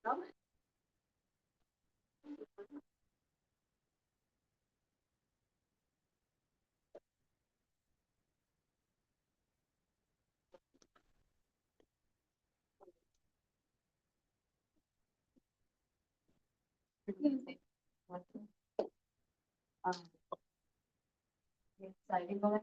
Exciting going on.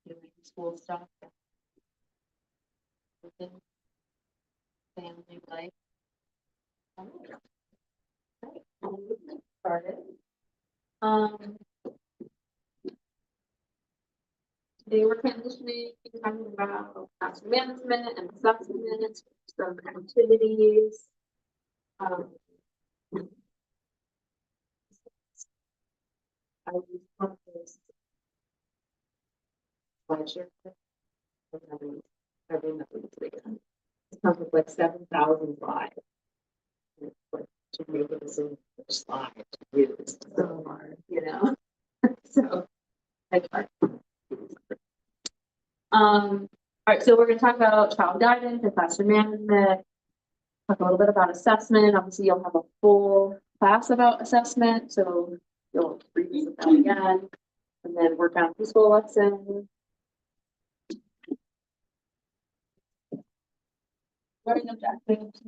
Doing school stuff. Family life. Started. Today we're transitioning, talking about classroom management and assessment, some activities. I use this pleasure. It comes with like 7,000 slides. Like to make it a single slide to use so hard, you know. So I tried. All right, so we're going to talk about child guidance and classroom management. Talk a little bit about assessment. Obviously, you'll have a full class about assessment, so you'll revisit that again, and then work on preschool lessons. Learning objectives.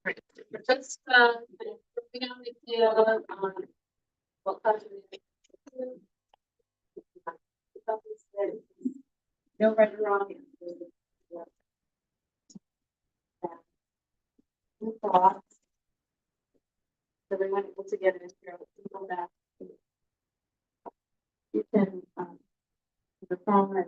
Right. Just putting out the idea on what classroom no right or wrong answers. Thoughts. Everyone able to get into people that you can the phone and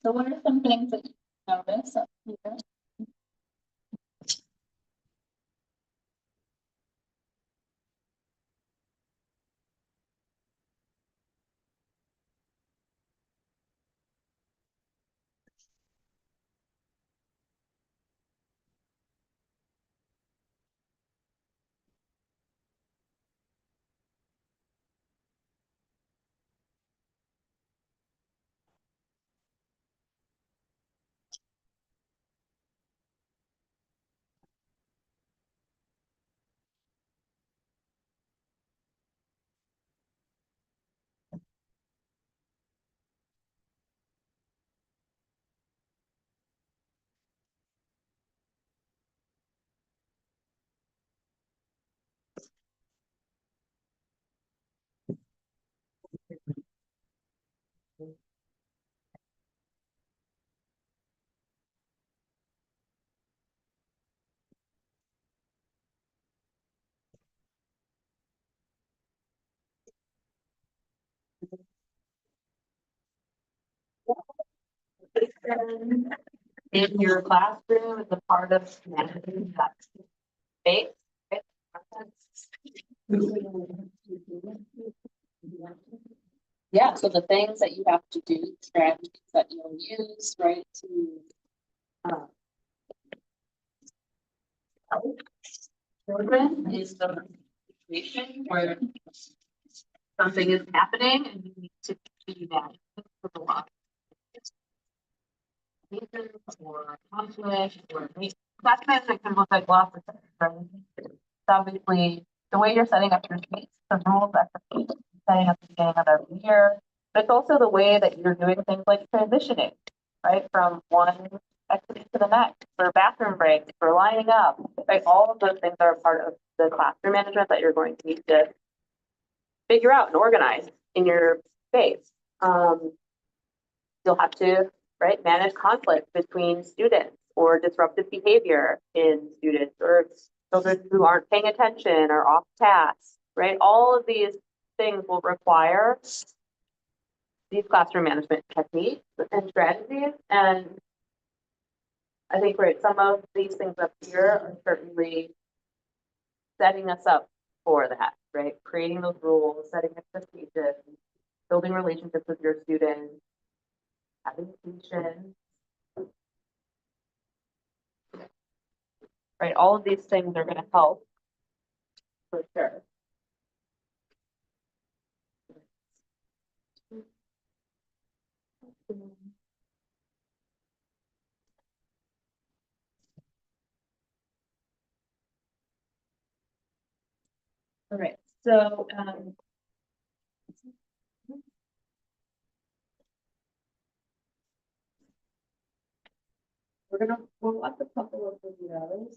So what are some things that you notice up here? In your classroom is a part of managing that space. Yeah, so the things that you have to do, strategies that you'll use, right, to help children is the situation where something is happening and you need to be that for the law. Or conflict or class management can look like lots of things, right? It's obviously the way you're setting up your space, the rules that you're setting up at the beginning of every year, but it's also the way that you're doing things like transitioning, right? From one activity to the next, for bathroom breaks, for lining up, right? All of those things are a part of the classroom management that you're going to need to figure out and organize in your space. You'll have to, right, manage conflict between students or disruptive behavior in students or children who aren't paying attention or off task, right? All of these things will require these classroom management techniques and strategies. And I think, right, some of these things up here are certainly setting us up for that, right? Creating those rules, setting expectations, building relationships with your students, having patience, right? All of these things are going to help for sure. All right, so we'll watch a couple of videos.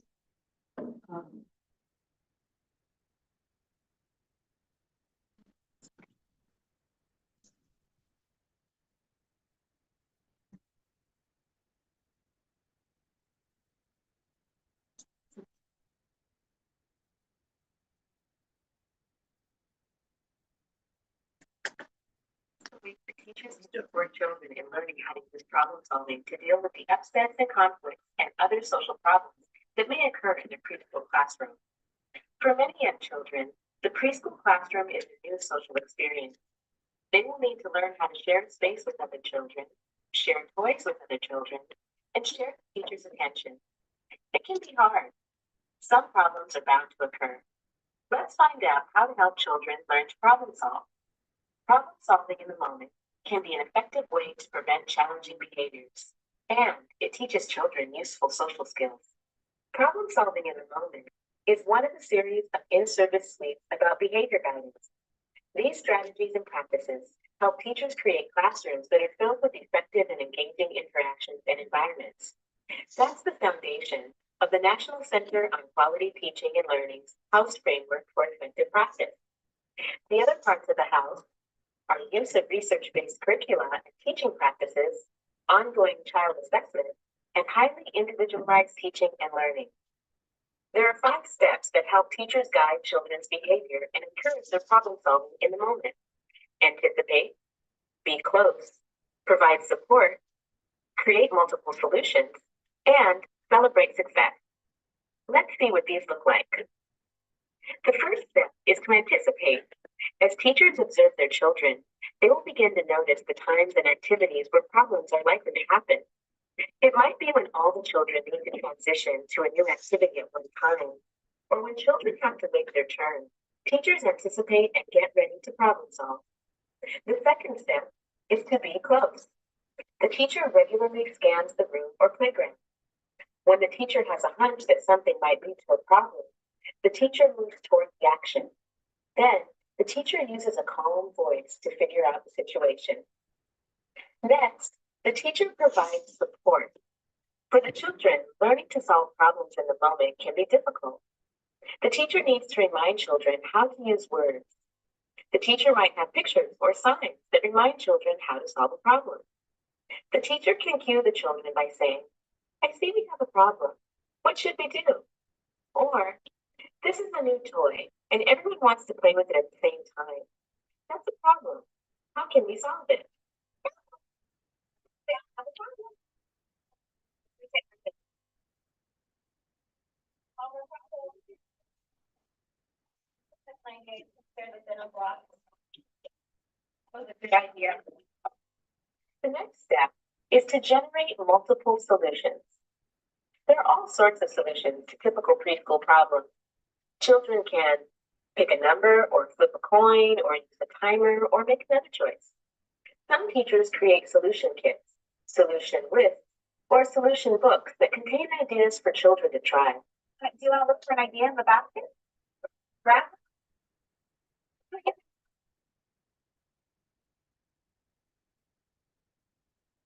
The teachers to support children in learning how to use problem solving to deal with the upsets and conflicts and other social problems that may occur in the preschool classroom. For many young children, the preschool classroom is a new social experience. They will need to learn how to share space with other children, share toys with other children, and share the teacher's attention. It can be hard. Some problems are bound to occur. Let's find out how to help children learn to problem solve. Problem solving in the moment can be an effective way to prevent challenging behaviors, and it teaches children useful social skills. Problem solving in the moment is one of a series of in-service suites about behavior guidance. These strategies and practices help teachers create classrooms that are filled with effective and engaging interactions and environments. That's the foundation of the National Center on Quality Teaching and Learning's House Framework for Effective Practice. The other parts of the house are use of research-based curricula and teaching practices, ongoing child assessment, and highly individualized teaching and learning. There are 5 steps that help teachers guide children's behavior and encourage their problem solving in the moment. Anticipate, be close, provide support, create multiple solutions, and celebrate success. Let's see what these look like. The first step is to anticipate. As teachers observe their children, they will begin to notice the times and activities where problems are likely to happen. It might be when all the children need to transition to a new activity at one time, or when children have to wait their turn. Teachers anticipate and get ready to problem solve. The second step is to be close. The teacher regularly scans the room or playground. When the teacher has a hunch that something might lead to a problem, the teacher moves toward the action. Then, the teacher uses a calm voice to figure out the situation. Next, the teacher provides support. For the children, learning to solve problems in the moment can be difficult. The teacher needs to remind children how to use words. The teacher might have pictures or signs that remind children how to solve a problem. The teacher can cue the children by saying, "I see we have a problem. What should we do?" Or, "This is a new toy, and everyone wants to play with it at the same time. That's a problem. How can we solve it?" Good idea. The next step is to generate multiple solutions. There are all sorts of solutions to typical preschool problems. Children can pick a number or flip a coin or use a timer or make another choice. Some teachers create solution kits, solution lists, or solution books that contain ideas for children to try. Do you want to look for an idea in the basket? Grab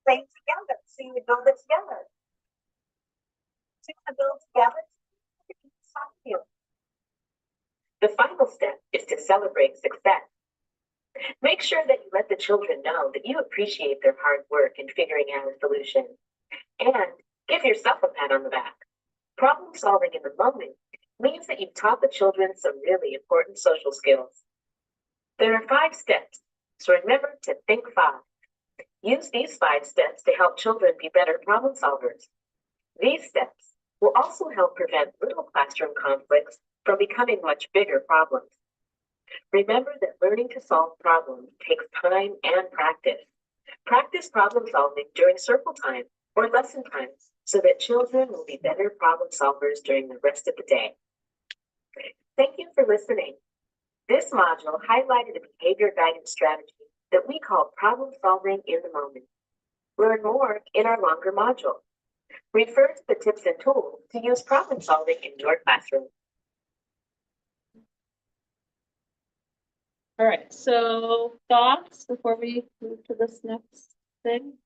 play together. So you would build it together. So you want to build together. The final step is to celebrate success. Make sure that you let the children know that you appreciate their hard work in figuring out a solution. And give yourself a pat on the back. Problem solving in the moment means that you've taught the children some really important social skills. There are 5 steps, so remember to think 5. Use these 5 steps to help children be better problem solvers. These steps will also help prevent little classroom conflicts from becoming much bigger problems. Remember that learning to solve problems takes time and practice. Practice problem solving during circle time or lesson time so that children will be better problem solvers during the rest of the day. Thank you for listening. This module highlighted a behavior guidance strategy that we call problem solving in the moment. Learn more in our longer module. Refer to the tips and tools to use problem solving in your classroom. All right, so thoughts before we move to this next thing?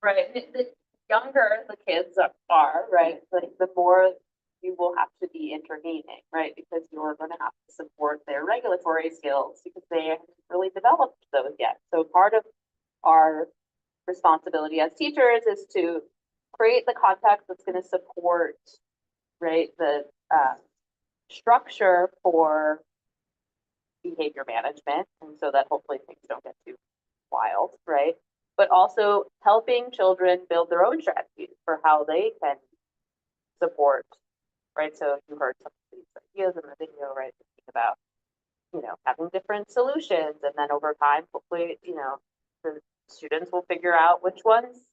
Right, the younger the kids are, right, like the more you will have to be intervening, right? Because you're gonna have to support their regulatory skills because they haven't really developed those yet. So part of our responsibility as teachers is to create the context that's gonna support, right, the structure for behavior management, and so that hopefully things don't get too wild, right? But also helping children build their own strategies for how they can support, right? So you heard some of these ideas in the video, right? Thinking about, having different solutions, and then over time, hopefully, the students will figure out which ones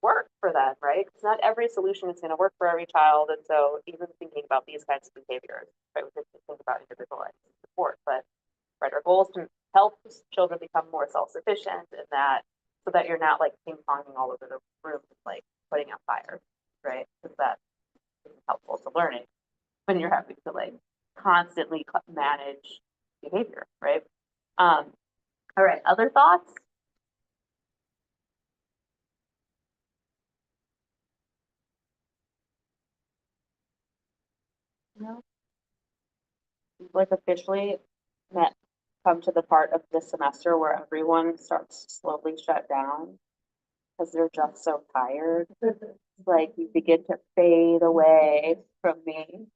work for them, right? Because not every solution is going to work for every child. And so even thinking about these kinds of behaviors, right, we have to think about individualized support, but right, our goal is to help children become more self-sufficient and that so that you're not like ping-ponging all over the room, like putting out fires, right? Because that isn't helpful to learning when you're having to like constantly manage behavior, right? All right, other thoughts? No. Like officially met come to the part of this semester where everyone starts to slowly shut down because they're just so tired. Like you begin to fade away from me,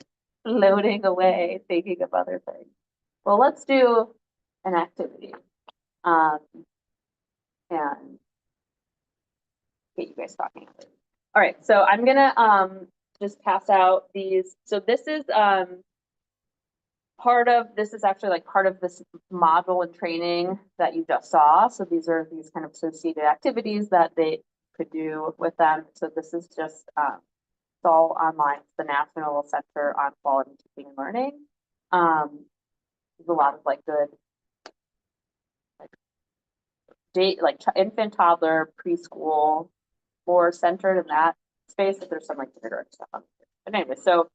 floating away, thinking of other things. Well, let's do an activity. Um, and get you guys talking. All right, so I'm gonna just pass out these. So this is this is actually like part of this module and training that you just saw. So these are these kind of associated activities that they could do with them. So this is just it's all online. It's the National Center on Quality Teaching and Learning. There's a lot of like good like infant, toddler, preschool, more centered in that space. But there's some like kindergarten stuff on there. But anyway, so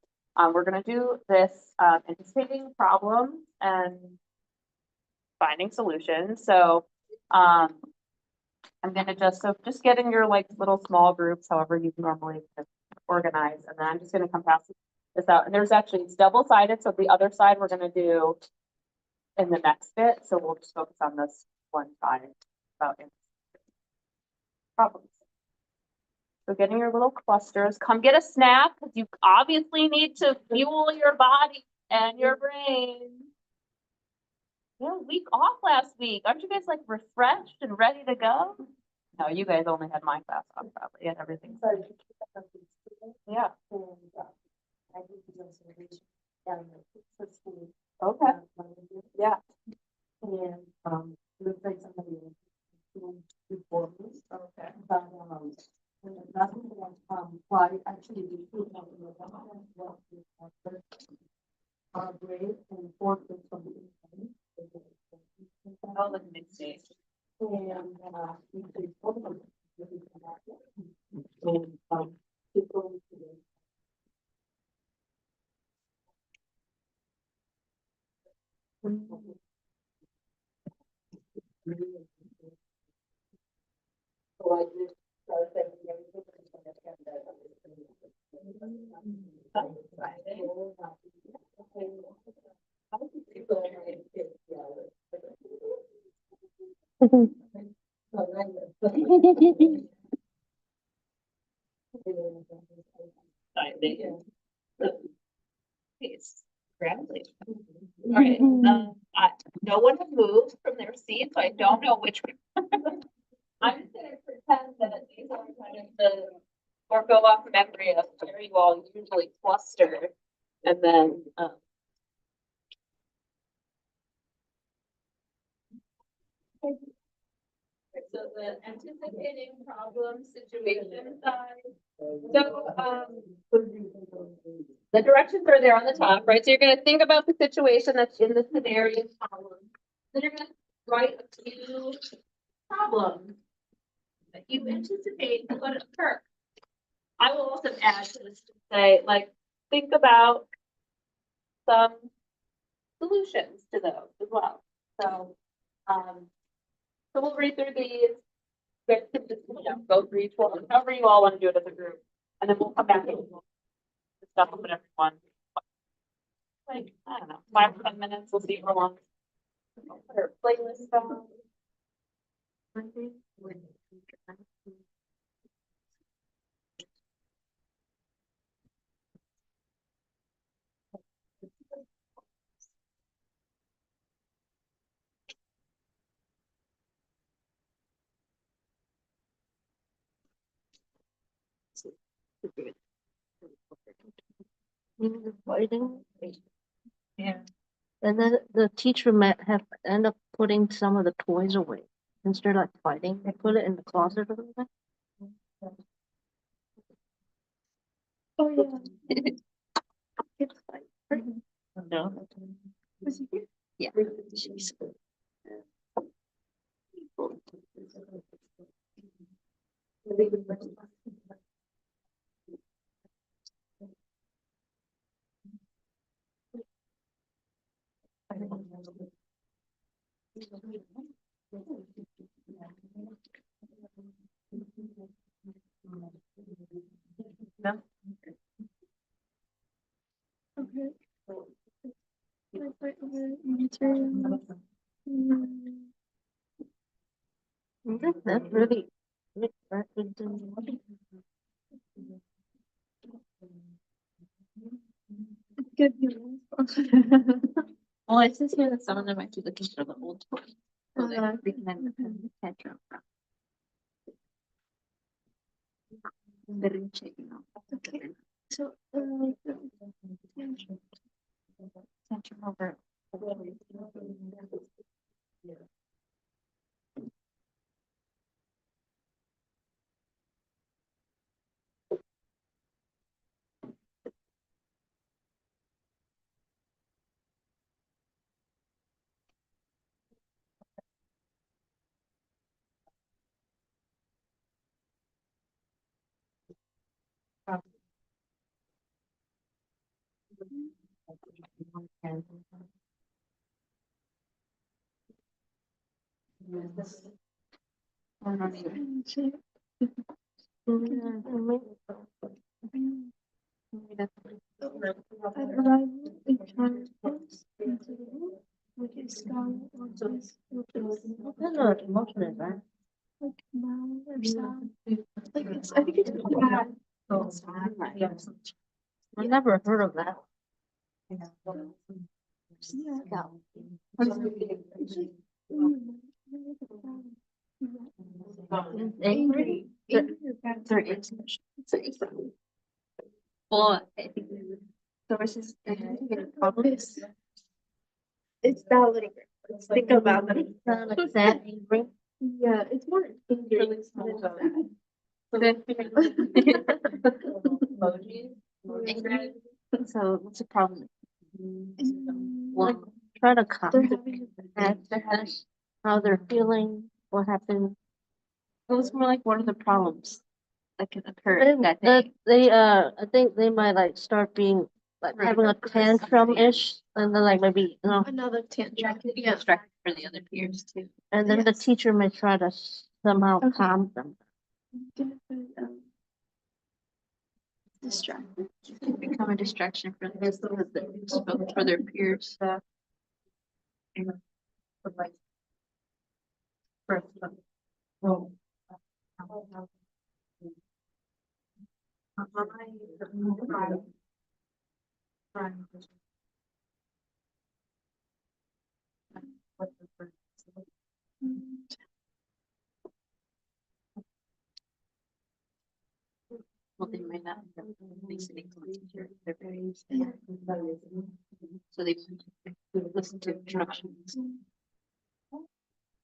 we're gonna do this anticipating problems and finding solutions. So I'm gonna just get in your like little small groups, however you normally organize, and then I'm just gonna come pass this out. And there's actually it's double-sided, so the other side we're gonna do in the next bit. So we'll just focus on this one side about problems. So getting your little clusters, come get a snack because you obviously need to fuel your body and your brain. Yeah, week off last week. Aren't you guys like refreshed and ready to go? No, you guys only had my class on probably and everything. Yeah. Okay. Yeah. And looks like somebody before me. Okay. But nothing why actually we put out in the grade and fourth is from the oh, the mid-stage. And we could both of them. And people so I just started thinking everything It's congratulations. All right. No one has moved from their seat, so I don't know which one. I'm just gonna pretend that these are kind of the or go off memory of where you all usually cluster, and then so the anticipating problem situation side. So the directions are there on the top, right? So you're going to think about the situation that's in the scenario column. Then you're going to write a few problems that you anticipate would occur. I will also add to this to say, like, think about some solutions to those as well. So, so we'll read through these. Go through each one, however you all want to do it as a group, and then we'll come back and discuss with everyone. Like, I don't know, 5 or 10 minutes, we'll see how long. Put our playlist on. Fighting. Yeah. And then the teacher might have end up putting some of the toys away instead of like fighting. They put it in the closet or something. Oh, yeah. It's like, No. was he here? Yeah. Jeez. Okay. That's really. Good. Well, it says here that some of them might be looking for the old one. So they're freaking out the tantrum. They're checking out. Okay. So, tantrum over. I don't either. Emotion is that? Like mad or sad. Like it's, I think it's bad. I never heard of that. Yeah. Angry. They're angry. Well, I think sources. It's validating. Think about it. Sound like sad, angry. Yeah, it's more angry than sad. So what's the problem? Like, Try to they're calm having how they're feeling, what happened. it was more like one of the problems that can occur that That day. they I think they might like start being like having a tantrum-ish and then like maybe Another tantrum. Yeah. Distracted for the other peers too. and then the teacher may try to somehow calm them. Distracted. It can become a distraction for for their peers. Well, they might not be listening to the teacher. They're very so they listen to instructions.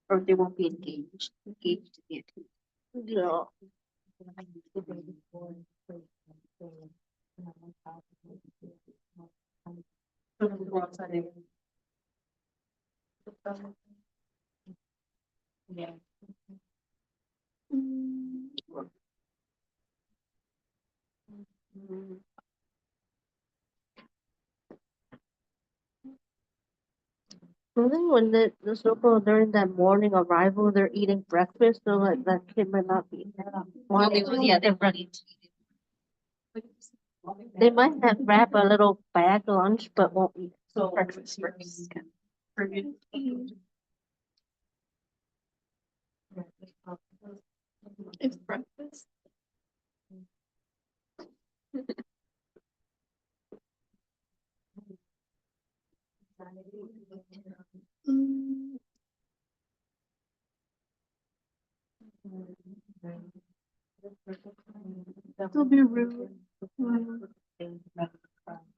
Or they won't be engaged in the activity. Yeah. Yeah. I think when the so during that morning arrival, they're eating breakfast, so like that kid might not be. Well, they're running. They might have grab a little bag lunch, but won't eat. So breakfast first. It's breakfast. They'll be rude. Well,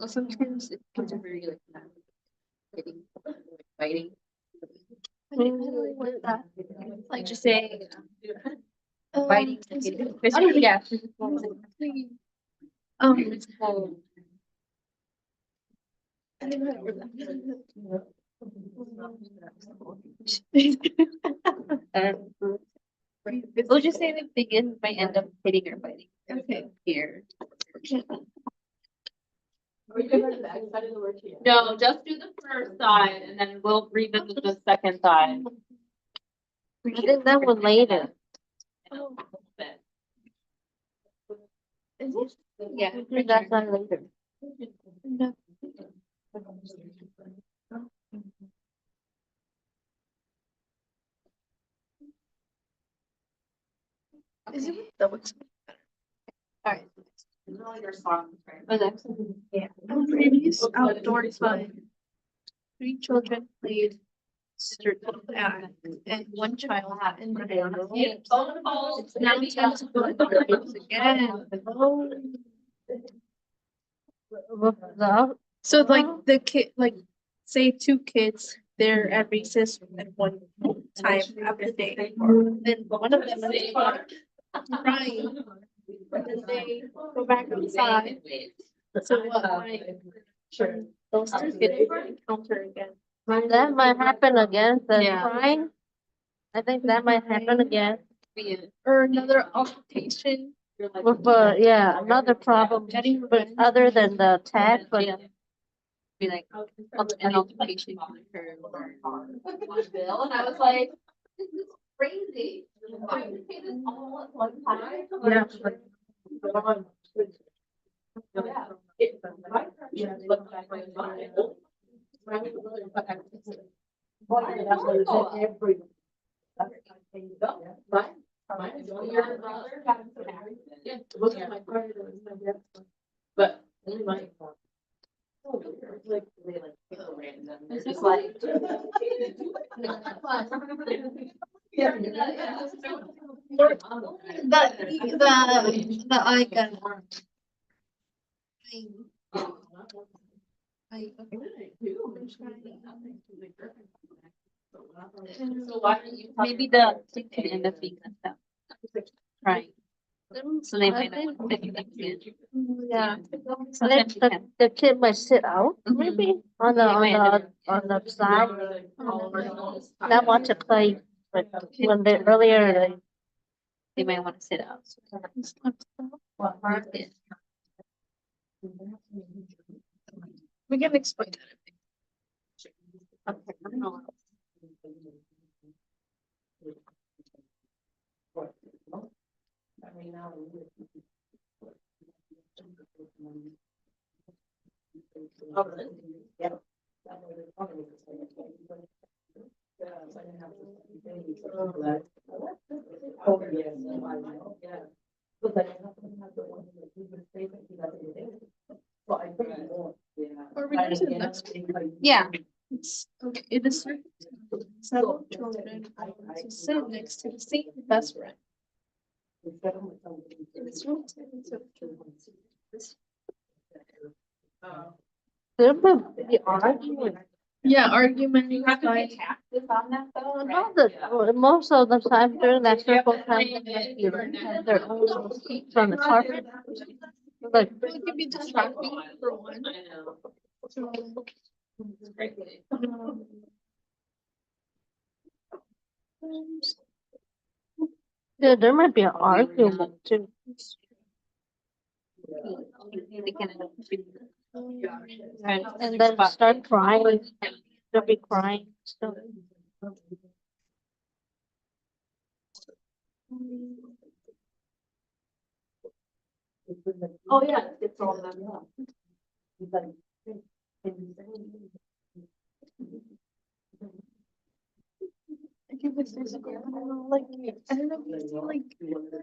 sometimes kids are very like fighting. I don't like that. Like just saying, fighting. Yeah. I think We'll just say the begin might end up hitting or biting okay. here. Are we doing the back side of the word here? No, just do the first side and then we'll revisit the second side. I think that was later. Is it? Yeah. We do that side later. No. Is it that looks alright. Really your songs, right? Okay. On previous outdoor fun, 3 children played circle act and 1 child and it's now time to go outdoors again. With the So like the kid, like say 2 kids, they're at recess at one time of the day. Then one of them is crying, and then they go back outside. So what? Like, Sure. those 2 kids encounter again. that might happen again, the Yeah. crying. I think that might happen again Or another altercation. with, yeah, another problem, but other than the tag, but Be like, an altercation can occur. Bill, and I was like, this is crazy. Why do you say this all at one time? But only my. It's just like. The icon. So why don't you? Maybe the thing can end up being messed up. Right. So they might not want to do that again. Yeah. Sometimes you can. the kid might sit out, maybe, on They on the side, not want to play, but when they earlier, They might want to sit out. Yeah. We can explain that. Okay, I don't know. Or we can do the next one. Yeah. It's okay. It is several children sit next to the same best friend. It's room 10, so there might be arguing. yeah, argument. Taxes on that though? No, most of the time during that circle time, they might be like, have their own little seats on the carpet. Like, It can be distracting for one. I know. So, yeah, there might be an argument too. They can end up being- And then start crying, they'll be crying, so. Oh, yeah, it's all them up. I think this is like, I don't know, like,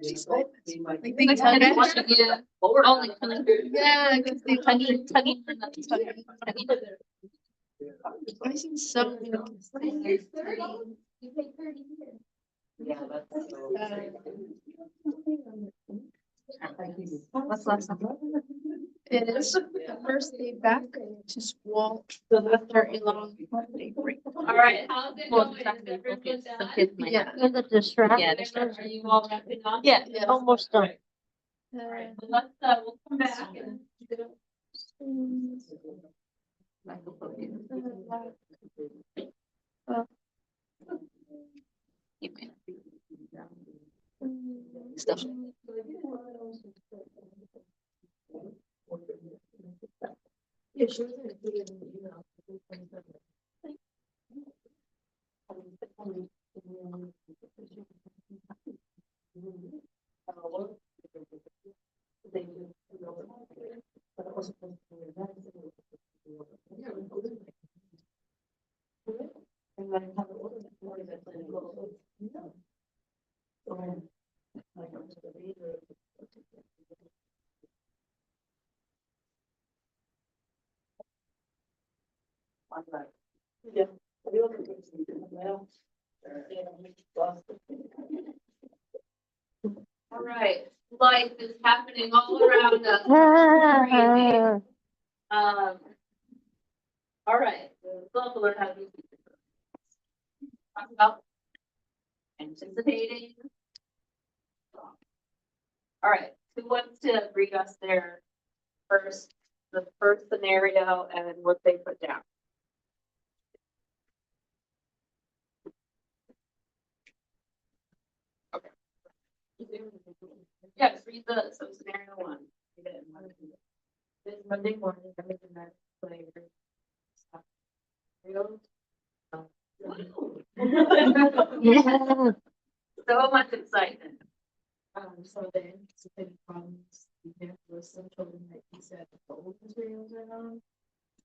she's like they Like, tug at okay, yeah. Oh, like, pulling. yeah, because they Tugging for nothing. tugging. I've seen so many kids like Yeah, that's. What's last one? it is the first day back to school after a long holiday break. All right, how's it Well, going? it's not gonna be Everyone focused. done? Some kids might. Yeah. And the distraction. Yeah, they're Are you all wrapping up? Yeah. Almost done. Alright, Uh, well, we'll come back and. Stuff. Yeah, she was included in the email. Yeah. All right, life is happening all around us. Crazy. All right, so let's learn how to do. Talk about anticipating. All right, who wants to read us their the first scenario and what they put down? Okay. Yes, read so scenario one. Read it. This Monday morning, I'm in that play. Yeah. So much excitement. So the anticipated problems, you have to list some children that you said the old materials are on.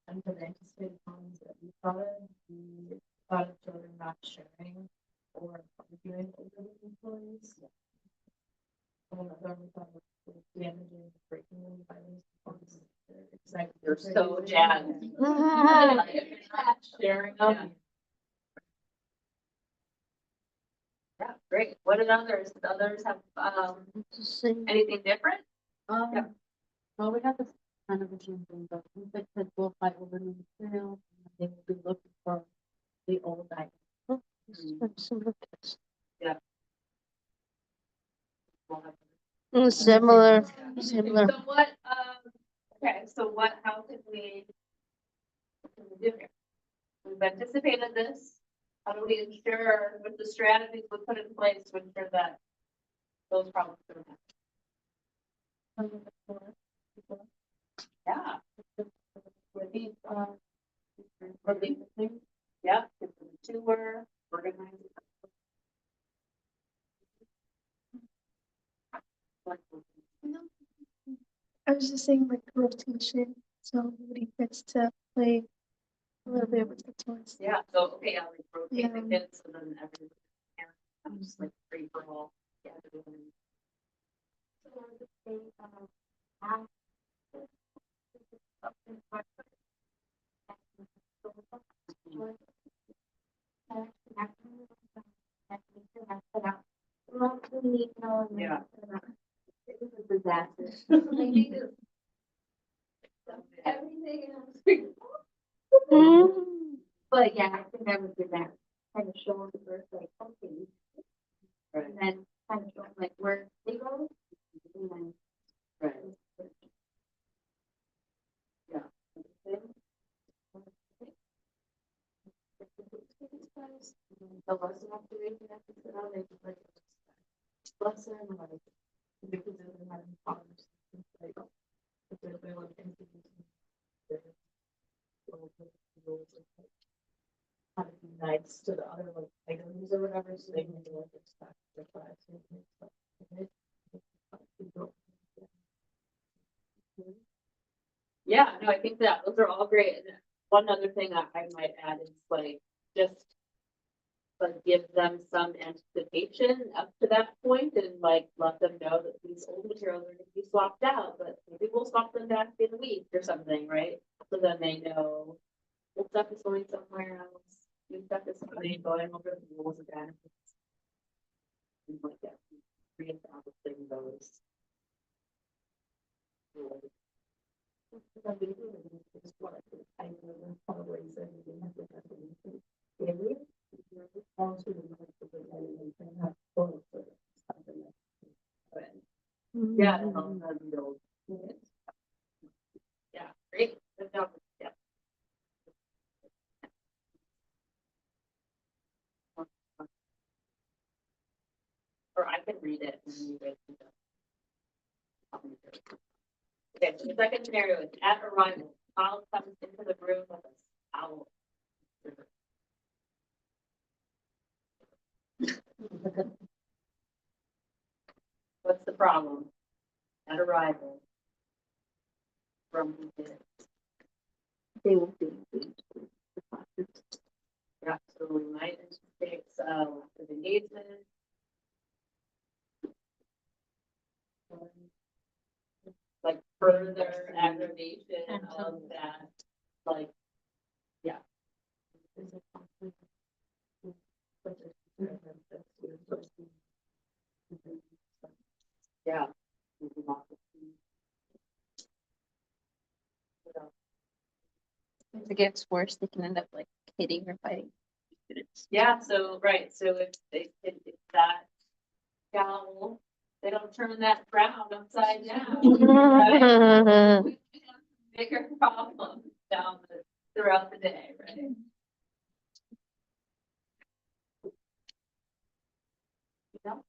And for the anticipated problems that we thought of, we thought of children not sharing or arguing over the employees. And then we thought of damaging, breaking the violence. Exactly. You're so jazzed. Sharing them. Yeah, great. What did others? Did others have anything different? Yeah. Well, we got this kind of a same thing, but we think that we'll fight over the material, and they will be looking for the old item. Similar. So what, okay, so how can we do here? We've anticipated this. How do we ensure with the strategies we put in place to ensure that those problems don't happen? Yeah. With these, things. Yeah, it's a tour, organizing. I was just saying like rotation, so nobody gets to play a little bit with the toys. Yeah, so, okay, I'll like rotate the Yeah. kids, so then everyone can, I'm just like free for all. Yeah. Yeah. It was a disaster. Everything else. But yeah, I think I would do that, kind of show them first, like, okay. Right. And then kind of show them like where they go. And then. Right. Yeah. The lesson observation have to sit on it, like, lesson, like, because they're having problems. Like, if they're like, how to be nice to the other like items or whatever, so they can like expect their class. Yeah, no, I think that those are all great. And one other thing I might add is like, just like give them some anticipation up to that point and like let them know that these old materials are gonna be swapped out, but maybe we'll swap them back in a week or something, right? So then they know old stuff is going somewhere else, new stuff is coming, going over the rules and benefits. Things like that, reestablishing those. Yeah. to help them build. Yeah, great. Good job. Yeah. Or I can read it and you guys can just. Okay, so the second scenario is at arrival, child comes into the room with a owl. What's the problem? At arrival. From who did it? They won't be engaged in the classes. Yeah, so we might anticipate with engagement. Like further aggravation of that, like, yeah. Yeah. If it gets worse, they can end up like hitting or fighting students. Yeah, so, right, so if that scowl, they don't turn that frown upside down. Right? Bigger problem throughout the day, right? Yeah.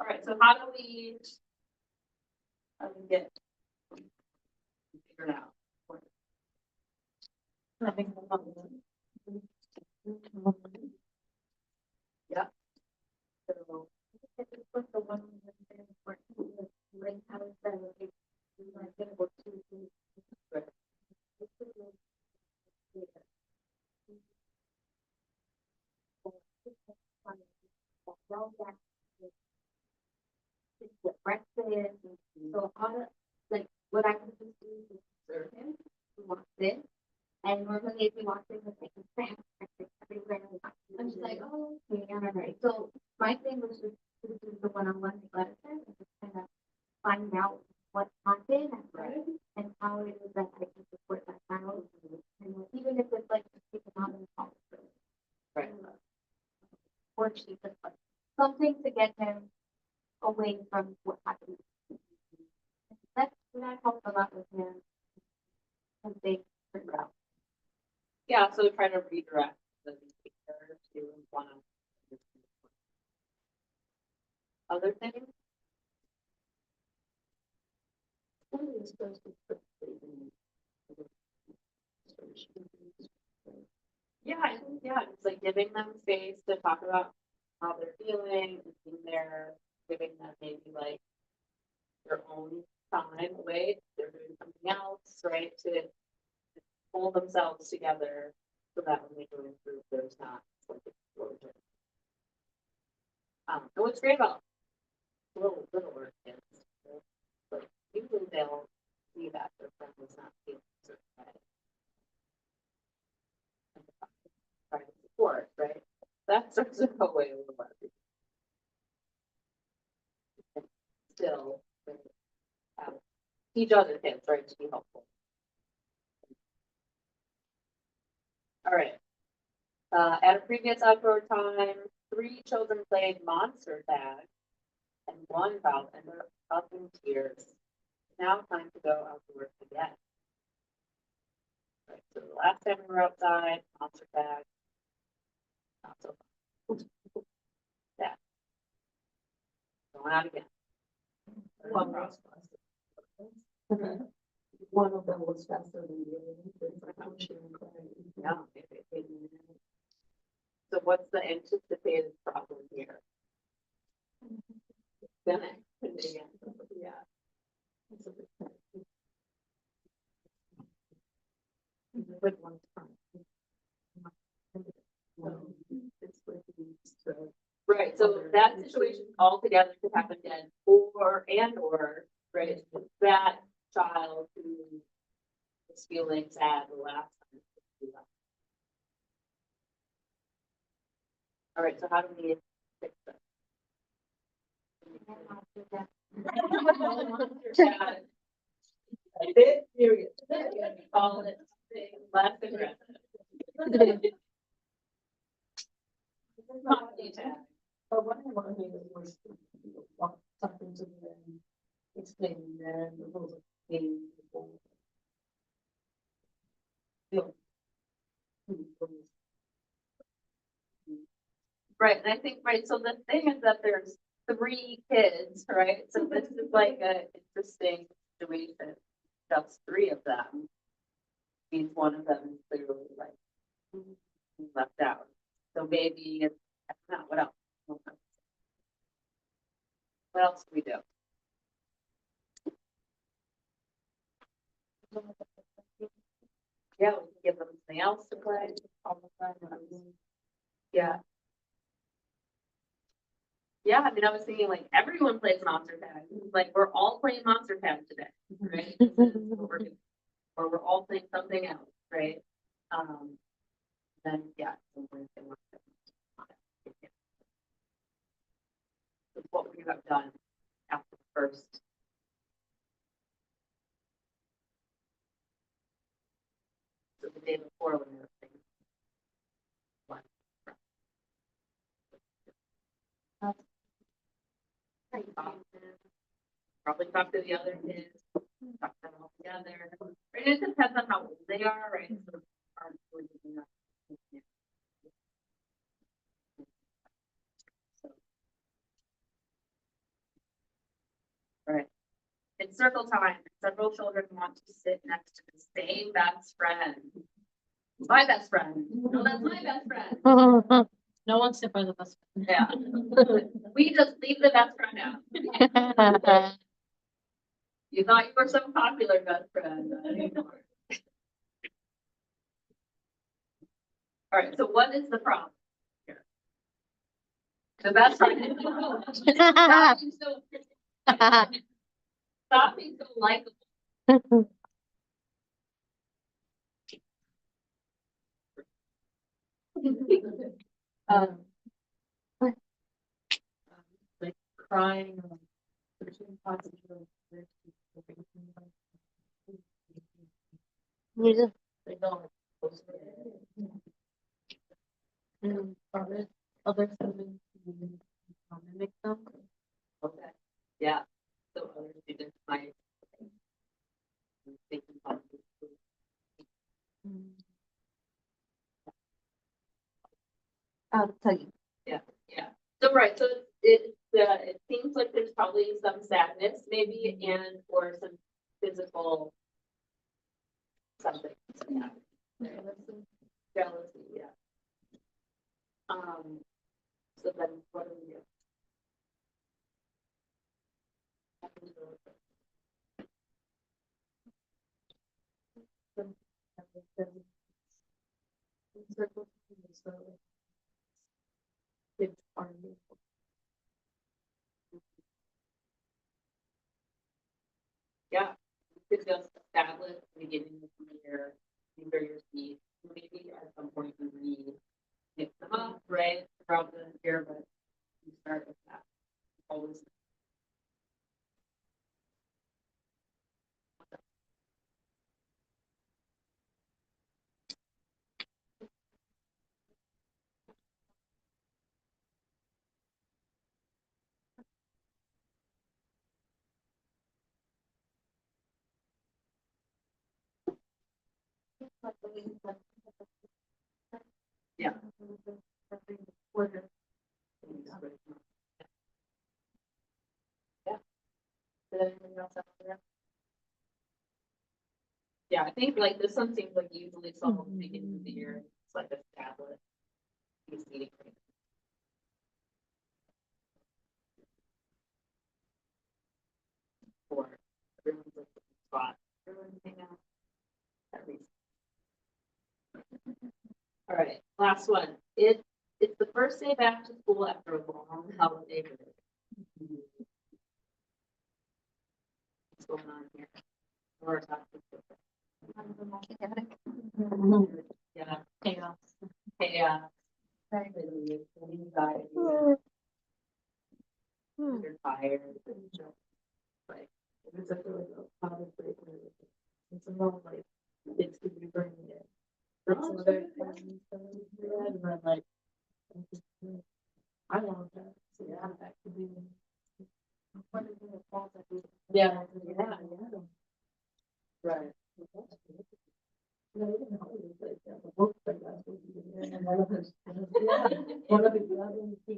All right, so how do we get figured out? Yeah. So. Breakfast, so how to, like, what I can just do is observe him, he walks in, and normally if he walks in with like a breakfast everywhere, I'm just like, oh, okay, all right, so my thing was just to do the one-on-one classes, and just kind of find out what happened and right, and how it is that I can support that child, and even if it's like just taking out in college. Right. Worksheet, just like something to get him away from what happened. That helped a lot with him. And they figure out. Yeah, so try to redirect the behavior to one of other things. Yeah, I think, yeah, it's like giving them space to talk about how they're feeling, and being there, giving them maybe like their own time away, they're doing something else, right, to pull themselves together so that when they go in group, there's not like explosion. And what's great about littler kids, like usually they'll see that their friend is not feeling certain way. Try to support, right? That starts to go away a little bit. Still, teach other kids, right, to be helpful. All right. At a previous outdoor time, 3 children played monster tag, and 1 child ended up in tears. Now time to go outdoors again. Right, so the last time we were outside, monster tag. Not so fun. Yeah. Going out again. One cross. One of them was faster than the other. Yeah. So what's the anticipated problem here? Then again, yeah. With one time. Right, so that situation altogether could happen again, or right, that child who was feeling sad the last time. All right, so how do we fix that? Period. Call it less aggressive. But one of the things was then the rules of paying people. Feel. Right, and I think, right, so the thing is that there's 3 kids, right? So this is like a interesting situation, just 3 of them. Means one of them is clearly like left out. So maybe it's, I don't know, what else? What else do we do? Yeah, we can give them something else to play all the time. Yeah. Yeah, I mean, I was thinking like everyone plays Monster Tag. Like we're all playing Monster Tag today, right? This is what we're doing. Or we're all playing something else, right? Then yeah. So what would you have done after the first? So the day before when they were playing. One. Probably talk to the other kids, talk to them all together. Right, it depends on how old they are, right? So are we doing that? So. Right. It's circle time. Several children want to sit next to the same best friend. My best friend. No, that's my best friend. No one sit by the bus. Yeah. We just leave the best friend out. You thought you were some popular best friend. All right, so what is the problem here? The best friend is stop being so, stop being so likable. Um, Like crying or pushing positive. They don't. And other students mimic them. okay, yeah, so other students might. Think about it. I'll tell you. Yeah, so right, so it seems like there's probably some sadness maybe and or some physical. Something. Yeah. Jealousy, yeah. So then what do we do? Kids are. Yeah, you could just establish at the beginning of the year, these are your seeds. Maybe at some point you mix them up, right, throughout the year, but you start with that. Always. Yeah. Yeah. Did anything else out there? Yeah, I think like this one seems like usually solved at the beginning of the year. It's like established. Easy. For everyone's like the spot. Everyone's hang out. At least. All right, last one. It's the first day back to school after a long holiday break. What's going on here? Or talking Chaotic. yeah, Chaos. chaos. Anxiety. You're tired. Like It's like a lot of break. It's a lot like kids could be bringing it. But some other things that we had, and I'm like, I want that. So yeah, that could be. yeah, yeah,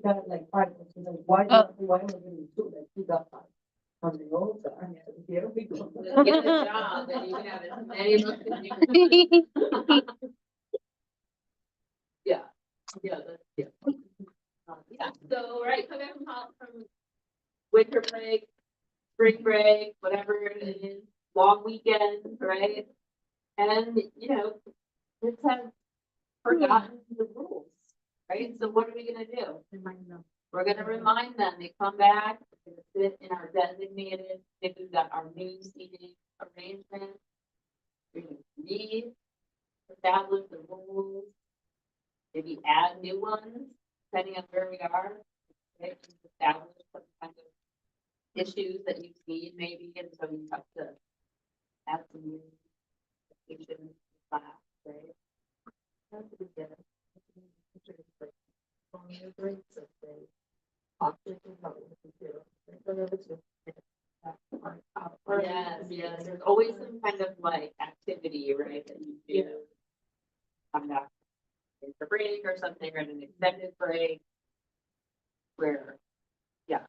got like 5, so then why am I giving 2, like, 2 got 5? On the old side, here we go. Get a job and you can have as many books as you Yeah, yeah. Yeah, so, right, come back from winter break, spring break, whatever it is, long weekend, right? And, you know, kids have forgotten the rules, right? So what are we gonna do? We're gonna remind them, they come back, they're gonna sit in our designated, if we've got our new seating arrangement. We're gonna read, establish the rules, maybe add new ones, depending on where we are. Right? Establish some kind of issues that you've seen maybe, and so you have to add some new education in class, right? That's a good idea. On your breaks, if they opted to help with the computer, whatever it's with. Yes, there's always some kind of like activity, right, that you do. Come back in for break or something, or an extended break. Where, yeah.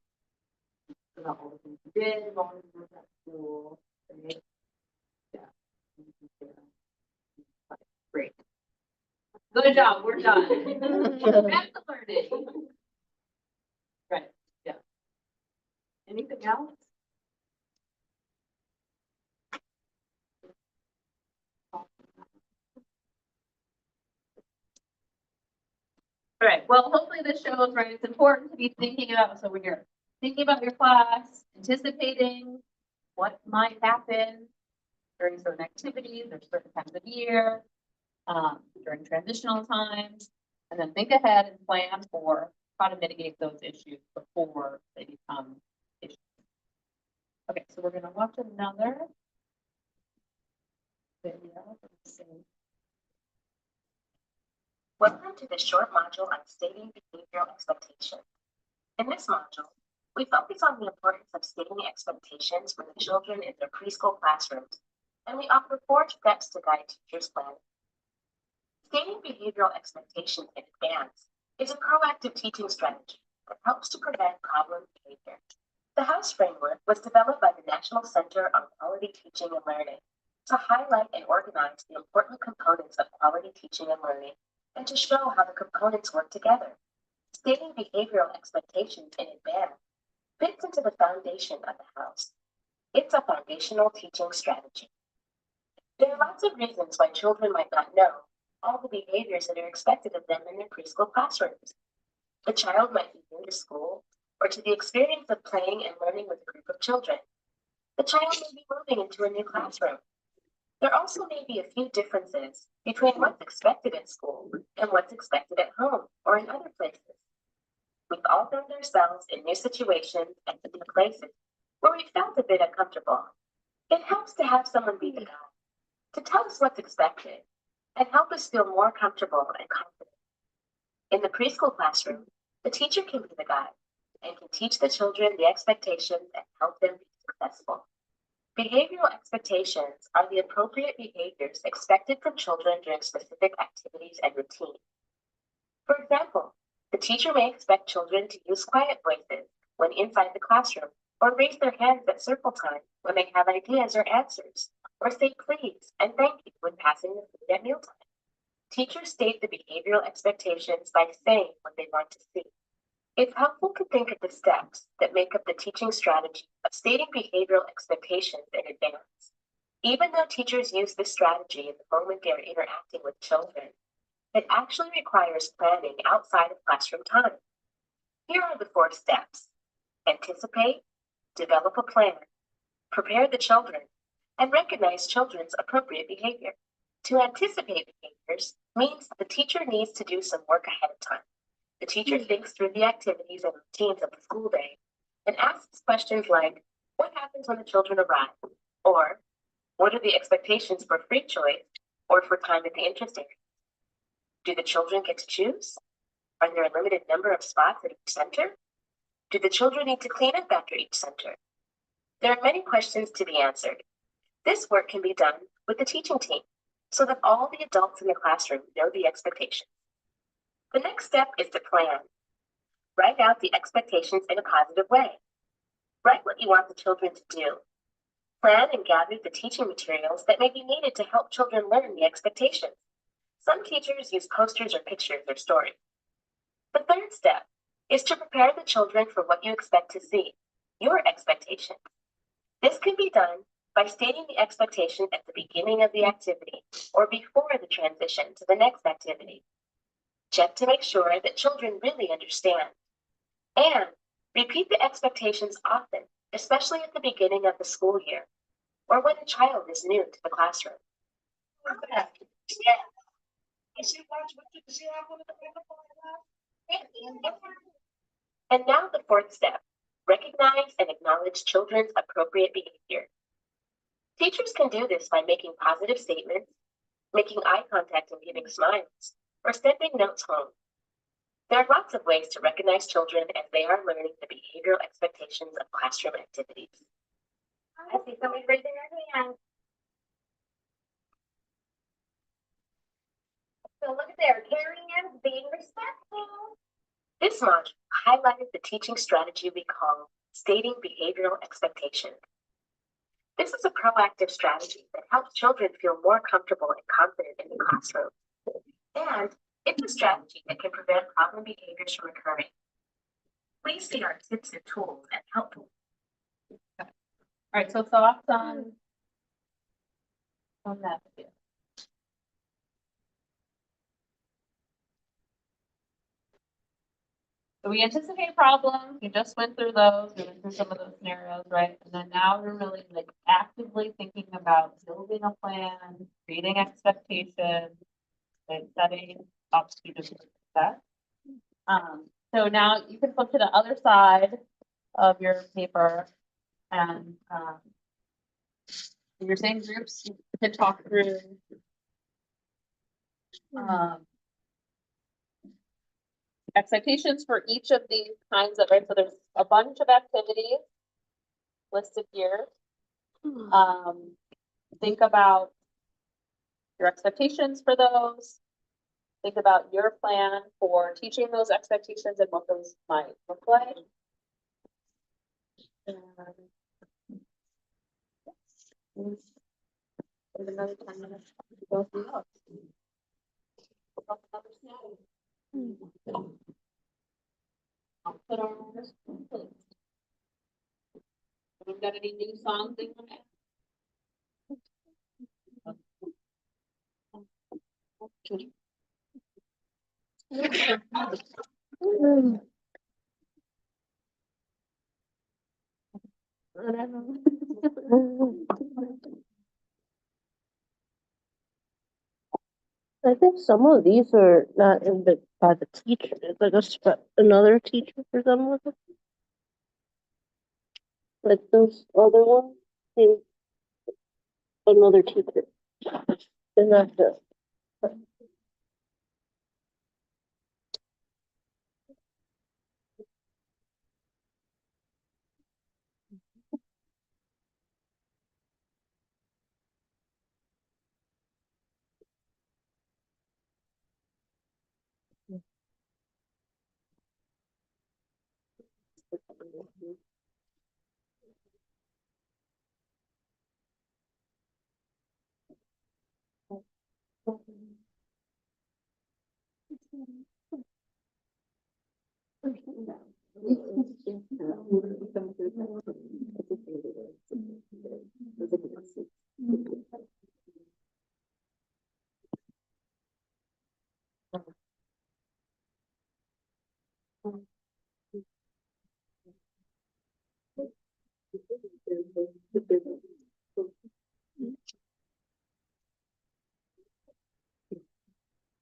About all the things you did while you were at school, right? Yeah. Great. Good job, we're done. Back to learning. Right, yeah. Anything else? All right, well, hopefully this shows, right, it's important to be thinking about, so when you're thinking about your class, anticipating what might happen during certain activities or certain times of year, during transitional times, and then think ahead and plan for how to mitigate those issues before they become issues. Okay, so we're gonna watch another video. Let's see. Welcome to the short module on stating behavioral expectations. In this module, we focus on the importance of stating expectations for the children in their preschool classrooms, and we offer 4 steps to guide teachers' planning. Stating behavioral expectations in advance is a proactive teaching strategy that helps to prevent problem behavior. The House framework was developed by the National Center on Quality Teaching and Learning to highlight and organize the important components of quality teaching and learning, and to show how the components work together. Stating behavioral expectations in advance fits into the foundation of the House. It's a foundational teaching strategy. There are lots of reasons why children might not know all the behaviors that are expected of them in their preschool classrooms. The child might be new to school or to the experience of playing and learning with a group of children. The child may be moving into a new classroom. There also may be a few differences between what's expected at school and what's expected at home or in other places. We've all found ourselves in new situations and in new places where we felt a bit uncomfortable. It helps to have someone be the guide, to tell us what's expected, and help us feel more comfortable and confident. In the preschool classroom, the teacher can be the guide and can teach the children the expectations and help them be successful. Behavioral expectations are the appropriate behaviors expected from children during specific activities and routines. For example, the teacher may expect children to use quiet voices when inside the classroom, or raise their hands at circle time when they have ideas or answers, or say please and thank you when passing the food at mealtime. Teachers state the behavioral expectations by saying what they want to see. It's helpful to think of the steps that make up the teaching strategy of stating behavioral expectations in advance. Even though teachers use this strategy in the moment they are interacting with children, it actually requires planning outside of classroom time. Here are the 4 steps: anticipate, develop a plan, prepare the children, and recognize children's appropriate behavior. To anticipate behaviors means the teacher needs to do some work ahead of time. The teacher thinks through the activities and routines of the school day and asks questions like, what happens when the children arrive? Or, what are the expectations for free choice or for time at the interest area? Do the children get to choose? Are there a limited number of spots at each center? Do the children need to clean up after each center? There are many questions to be answered. This work can be done with the teaching team so that all the adults in the classroom know the expectations. The next step is to plan. Write out the expectations in a positive way. Write what you want the children to do. Plan and gather the teaching materials that may be needed to help children learn the expectations. Some teachers use posters or pictures or stories. The third step is to prepare the children for what you expect to see, your expectations. This can be done by stating the expectation at the beginning of the activity or before the transition to the next activity. Check to make sure that children really understand. And repeat the expectations often, especially at the beginning of the school year or when a child is new to the classroom. And now the fourth step, recognize and acknowledge children's appropriate behavior. Teachers can do this by making positive statements, making eye contact and giving smiles, or sending notes home. There are lots of ways to recognize children as they are learning the behavioral expectations of classroom activities. I see somebody raising their hand. So look at there, Carrie Ann's being respectful. This module highlighted the teaching strategy we call stating behavioral expectations. This is a proactive strategy that helps children feel more comfortable and confident in the classroom. And it's a strategy that can prevent problem behaviors from occurring. Please see our tips and tools and helpful. All right, so thoughts on that video. So we anticipate problems, we just went through those, we went through some of those scenarios, right? And then now we're really like actively thinking about building a plan, creating expectations, and setting up student success. So now you can flip to the other side of your paper and in your same groups, you can talk through expectations for each of these kinds of, right? So there's a bunch of activities listed here. Think about your expectations for those. Think about your plan for teaching those expectations and what those might look like. There's another 10 minutes to go through those. I'll put on this playlist. We've got any new songs they want to add? I think some of these are not in the by the teacher. It's like another teacher for some of them. Like those other ones seem another teacher. They're not the.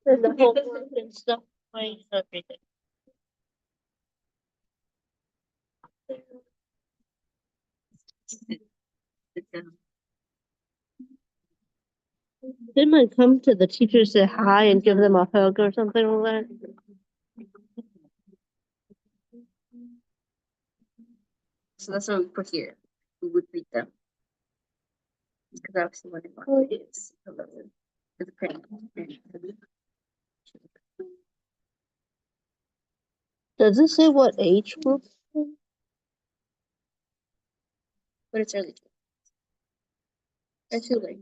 There's the homework and stuff. Everything. They might come to the teacher, say hi, and give them a hug or something like that. So that's what we put here. We would read them. Because obviously what they want is it's pretty. Does it say what age group? But it's early. I feel like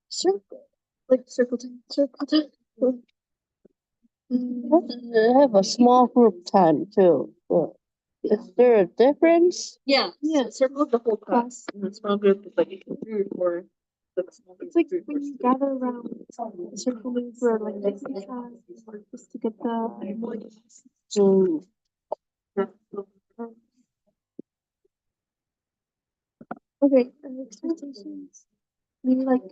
Circle. like circle time. They have a small group time too. But is there a difference? Yeah, circle of the whole class, and the small group is like 3 or 4. It's like when you gather around circling for like the class, just to get the. Mm. Okay, expectations. Maybe like.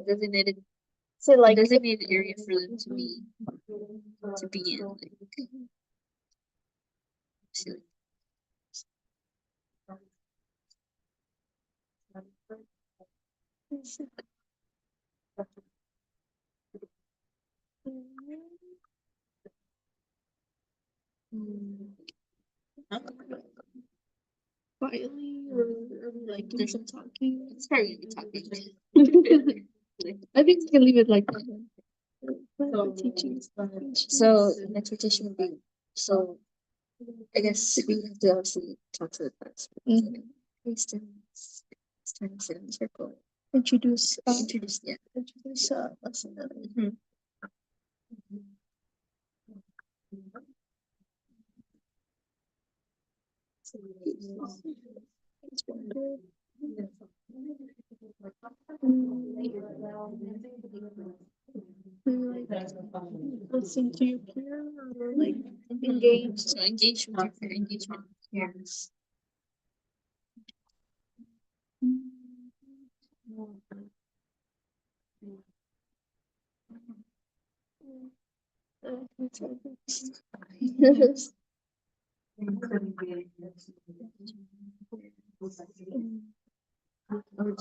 Designated Say like. designated area for them to be in. Like, see, like, Quietly or like do some talking. it's probably talking. I think you can leave it like that. The teachings. So the expectation would be, so I guess we have to obviously talk to the class. Hey, students, it's time to sit in a circle. Introduce. Introduce lesson. Listen to your peer or like engage. So engagement, engagement peers.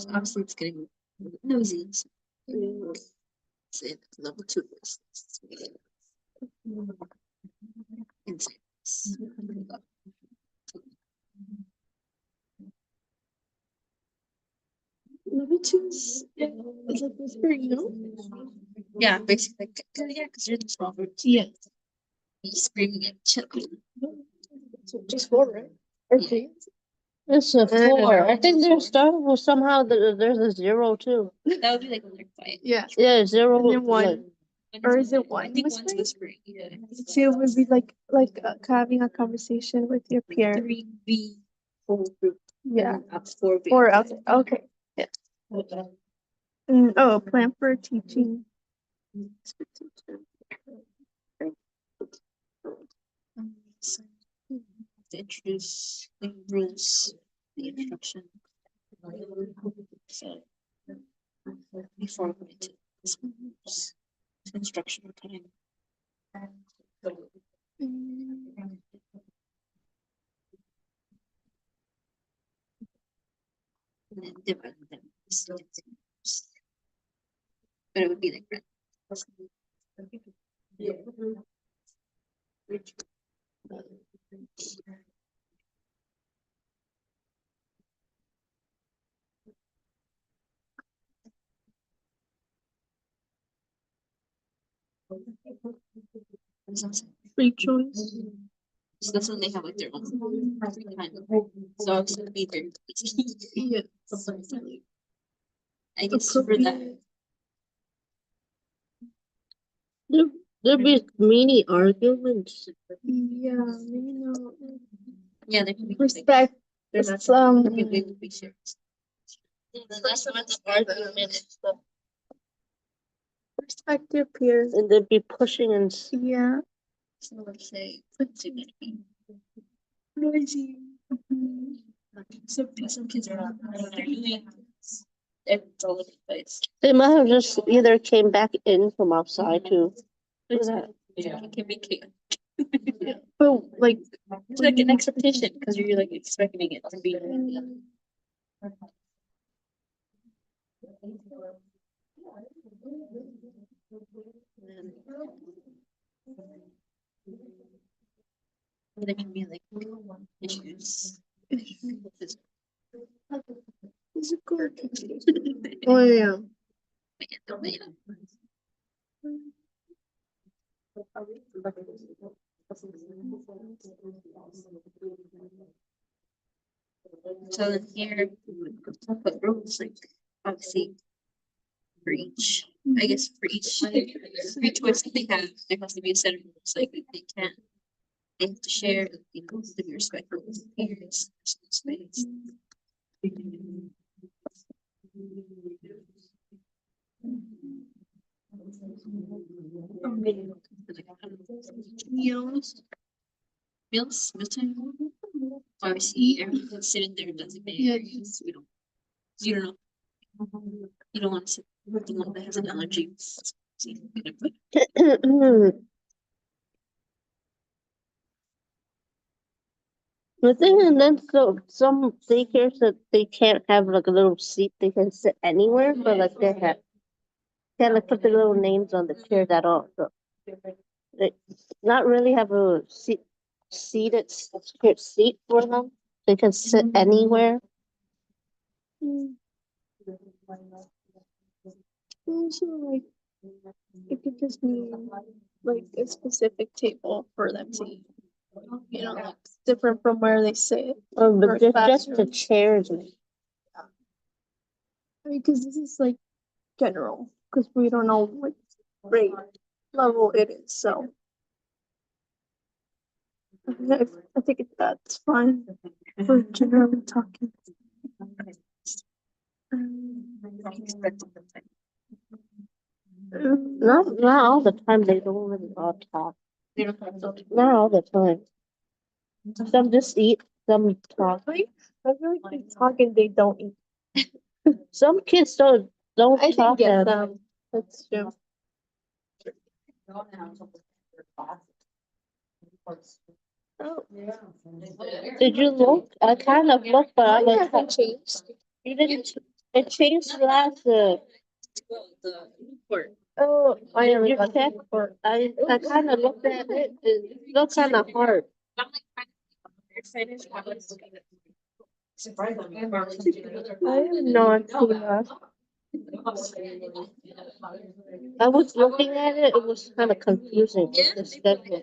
Obviously, it's getting nosy. So say level 2 is insights. Level 2 is like whispering, no? Yeah, basically, because you're the small group. Yeah. He's screaming at children. So just 4, right? Or 3? It's a 4. I think they're starting with somehow there's a 0 too. That would be like when they're quiet. Yeah. Yeah, 0. And then 1. like- Or is it I one think whispering? one's whispering. Yeah. 2 would be like having a conversation with your peer. 3B whole group. Yeah. And then up 4B. Or outside. Okay. Yeah. Plan for teaching. So, to introduce the rules, the introduction. So before we go into this instructional time. And then divide them. But it would be like that. Free choice. So that's when they have like their own free time. So it's gonna be very Yeah. I guess for that. There'd be mini arguments. Yeah, you know. Yeah, there can be Respect. There's not Some. there can be shared. That's what the arguments stuff. Respect your peers. And they'd be pushing and Yeah. So let's say it's gonna be Noisy. some kids are not what they're doing. It's all over the place. they might have just either came back in from outside too. It can be chaotic. But like. It's like an expectation because you're like expecting it to be. There can be like issues. Physical. Oh yeah. So in here, we'll put rules like obviously for each, I guess for each choice that they have, there has to be a set of rules, like they can't, they have to share, you know, to be respectful of peers, personal space. Mealtime. Obviously, everyone sitting there designated areas. You don't know. You don't want to sit with the one that has an allergy. So you can put The thing, and then some daycares that they can't have like a little seat they can sit anywhere, but like they have can't like put the little names on the chairs at all. So they not really have a seated seat for them. They can sit anywhere. Also, like, it could just be like a specific table for them to eat. You know, like different from where they sit. But Or just the classroom. chairs. I mean, because this is like general, because we don't know what grade level it is, so. I think that's fine for generally talking. Not all the time. They don't really all talk. Not all the time. Some just eat. Some talk. I feel like they talk and they don't eat. Some kids don't I talk. didn't get at- them. That's true. Oh, Did you look? I kind of looked, but I mine was hasn't changed. You didn't. It changed last. Oh, I Did never you got check? the report. I kind of looked at it. It looked kind of hard. I have not seen that. I was looking at it. It was kind of confusing. With the schedule.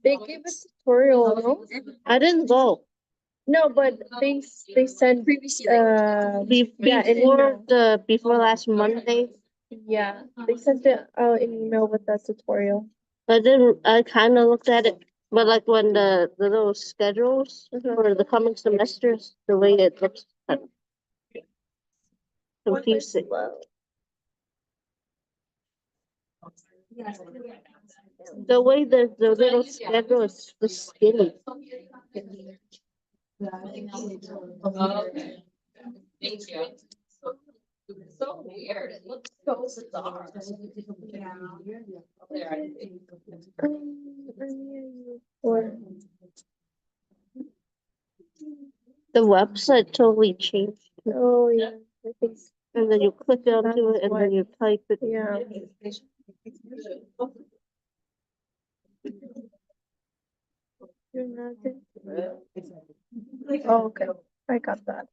They gave a tutorial, no? I didn't go. No, but they sent yeah, Before last Monday. yeah, they sent it an email with that tutorial. I didn't. I kind of looked at it, but like when the little schedules for the coming semesters, the way it looks kind of confusing. The way the little schedule is the skinny. So weird. It looks so bizarre. The website totally changed, Oh, yeah, I think, and then you click onto it, and then you type it. yeah. You're not good. Oh, okay, I got that.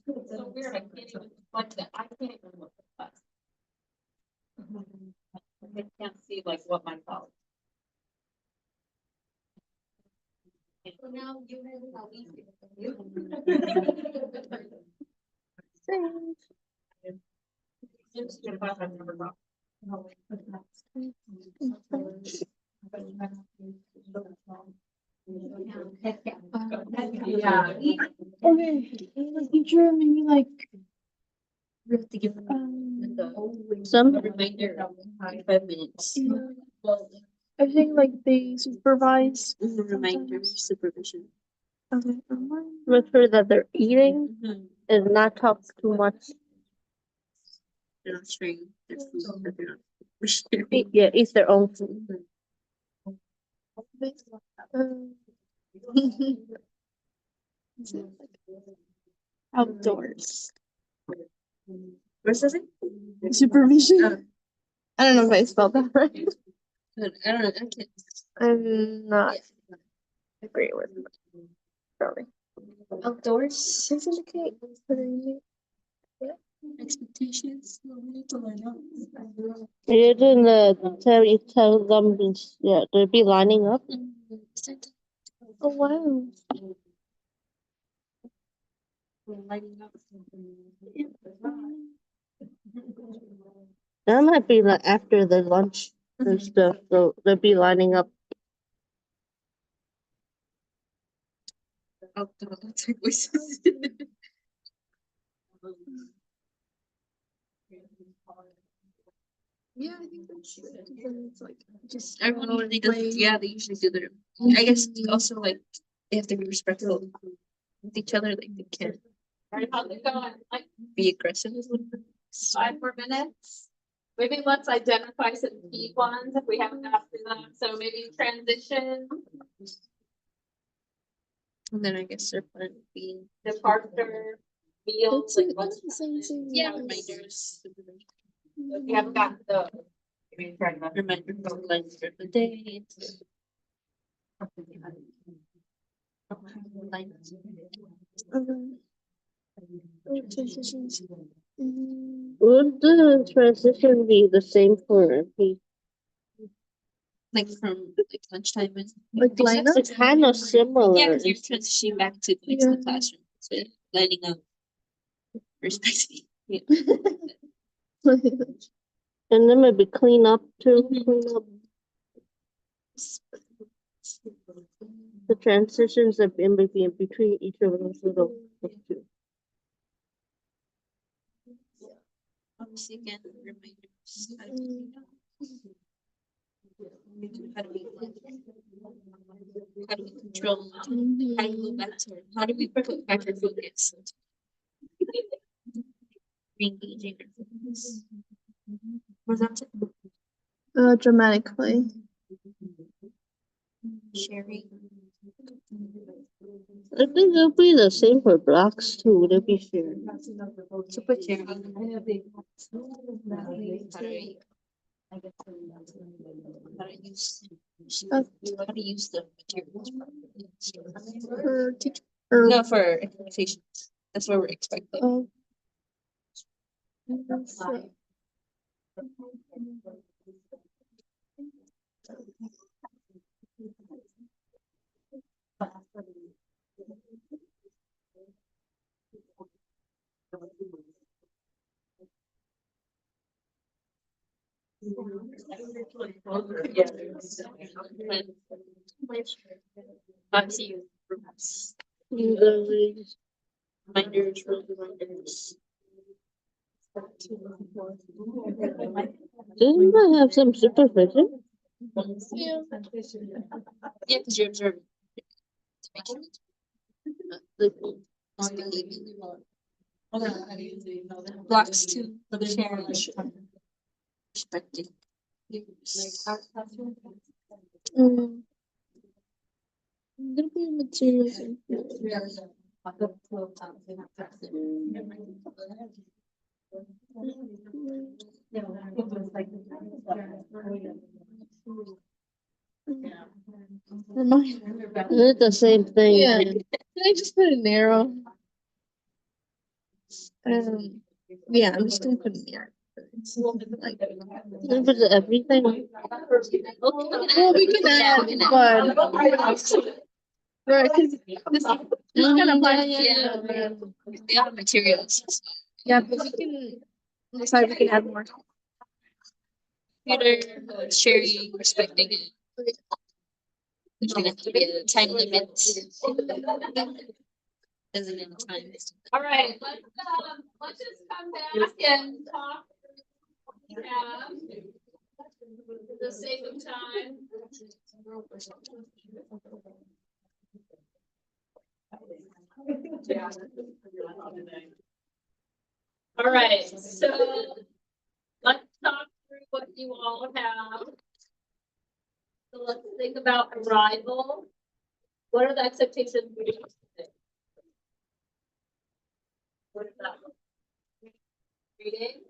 It's so weird. I can't even like that. I can't even look at that. I can't see like what my color. So now you know how easy it is. Yeah. Okay, teacher, maybe like. We have to give Some reminder 5 minutes. I think like they supervise. Reminder supervision. Okay. make sure that they're eating and not talk too much. They're not sharing their food, but they're not sharing. Yeah, eat their own food. Outdoors. Where's this? Supervision. I don't know if I spelled that right. I don't know. I can't. I'm not agree with spelling. Outdoors. Please indicate. Expectations, we need to line up. You're doing you tell them, yeah, they'll be lining up. Oh, wow. That might be like after the lunch and stuff, so they'll be lining up. Oh, that's our voices. Yeah, I think that's it's like just everyone usually does. Yeah, they usually do their. I guess also like they have to be respectful with each other. Like they can't Alright, how's it going? Like be aggressive. 5 more minutes? Maybe let's identify some key ones if we haven't got through them. So maybe transition, And then I guess their plan would be departure, meals, like what's. yeah reminders. If you haven't gotten those. Maybe try to Reminder for lines for the day. Transitions. Would the transition be the same for me? Like from like lunchtime and Like line up? It's kind of similar. yeah, because you're transitioning back to like to the classroom, so lining up respectively. Yeah. And then maybe clean up too, clean up the transitions of in between each of those little stuff too. Obviously, again, reminders. How do we control? How do we go back to? How do we put back our focus? Re-engaging our focus. Was that Dramatic play. sharing? I think it'll be the same for blocks too. They'll be sharing. So put sharing. How do you use the materials properly? For teacher. No, for expectations. That's what we're expecting. Oh. Obviously, groups. Reminders. Reminders. Doesn't that have some supervision? Yeah, because you're observing. To make sure it's blocks to the sharing. Respecting. There'll be materials. It's the same thing. Yeah. Can I just put an arrow? Yeah, I'm just gonna put an arrow. Like, Remember everything. well, we can add, but right, because this kind of like The other materials. yeah, but we can decide we can add more. Computer, sharing, respecting it. There's gonna have to be a time limit. Doesn't in time. All right, let's just come back and talk. Yeah. For the sake of time. All right, so let's talk through what you all have. So let's think about arrival. What are the expectations we have today? What is that? Reading.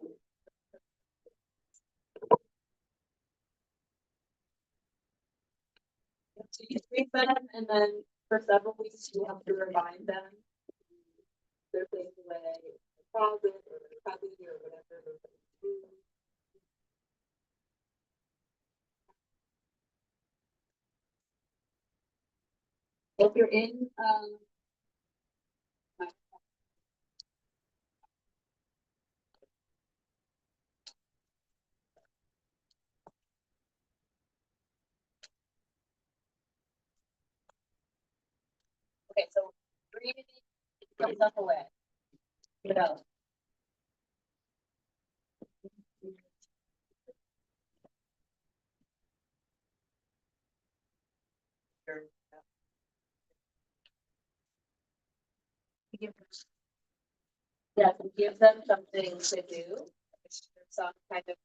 So you read them, and then for several weeks you have to remind them. They're taking away closet or copy or whatever. If you're in, okay, so breathe, put yourself away. Get out. Yeah, so give them something to do, some kind of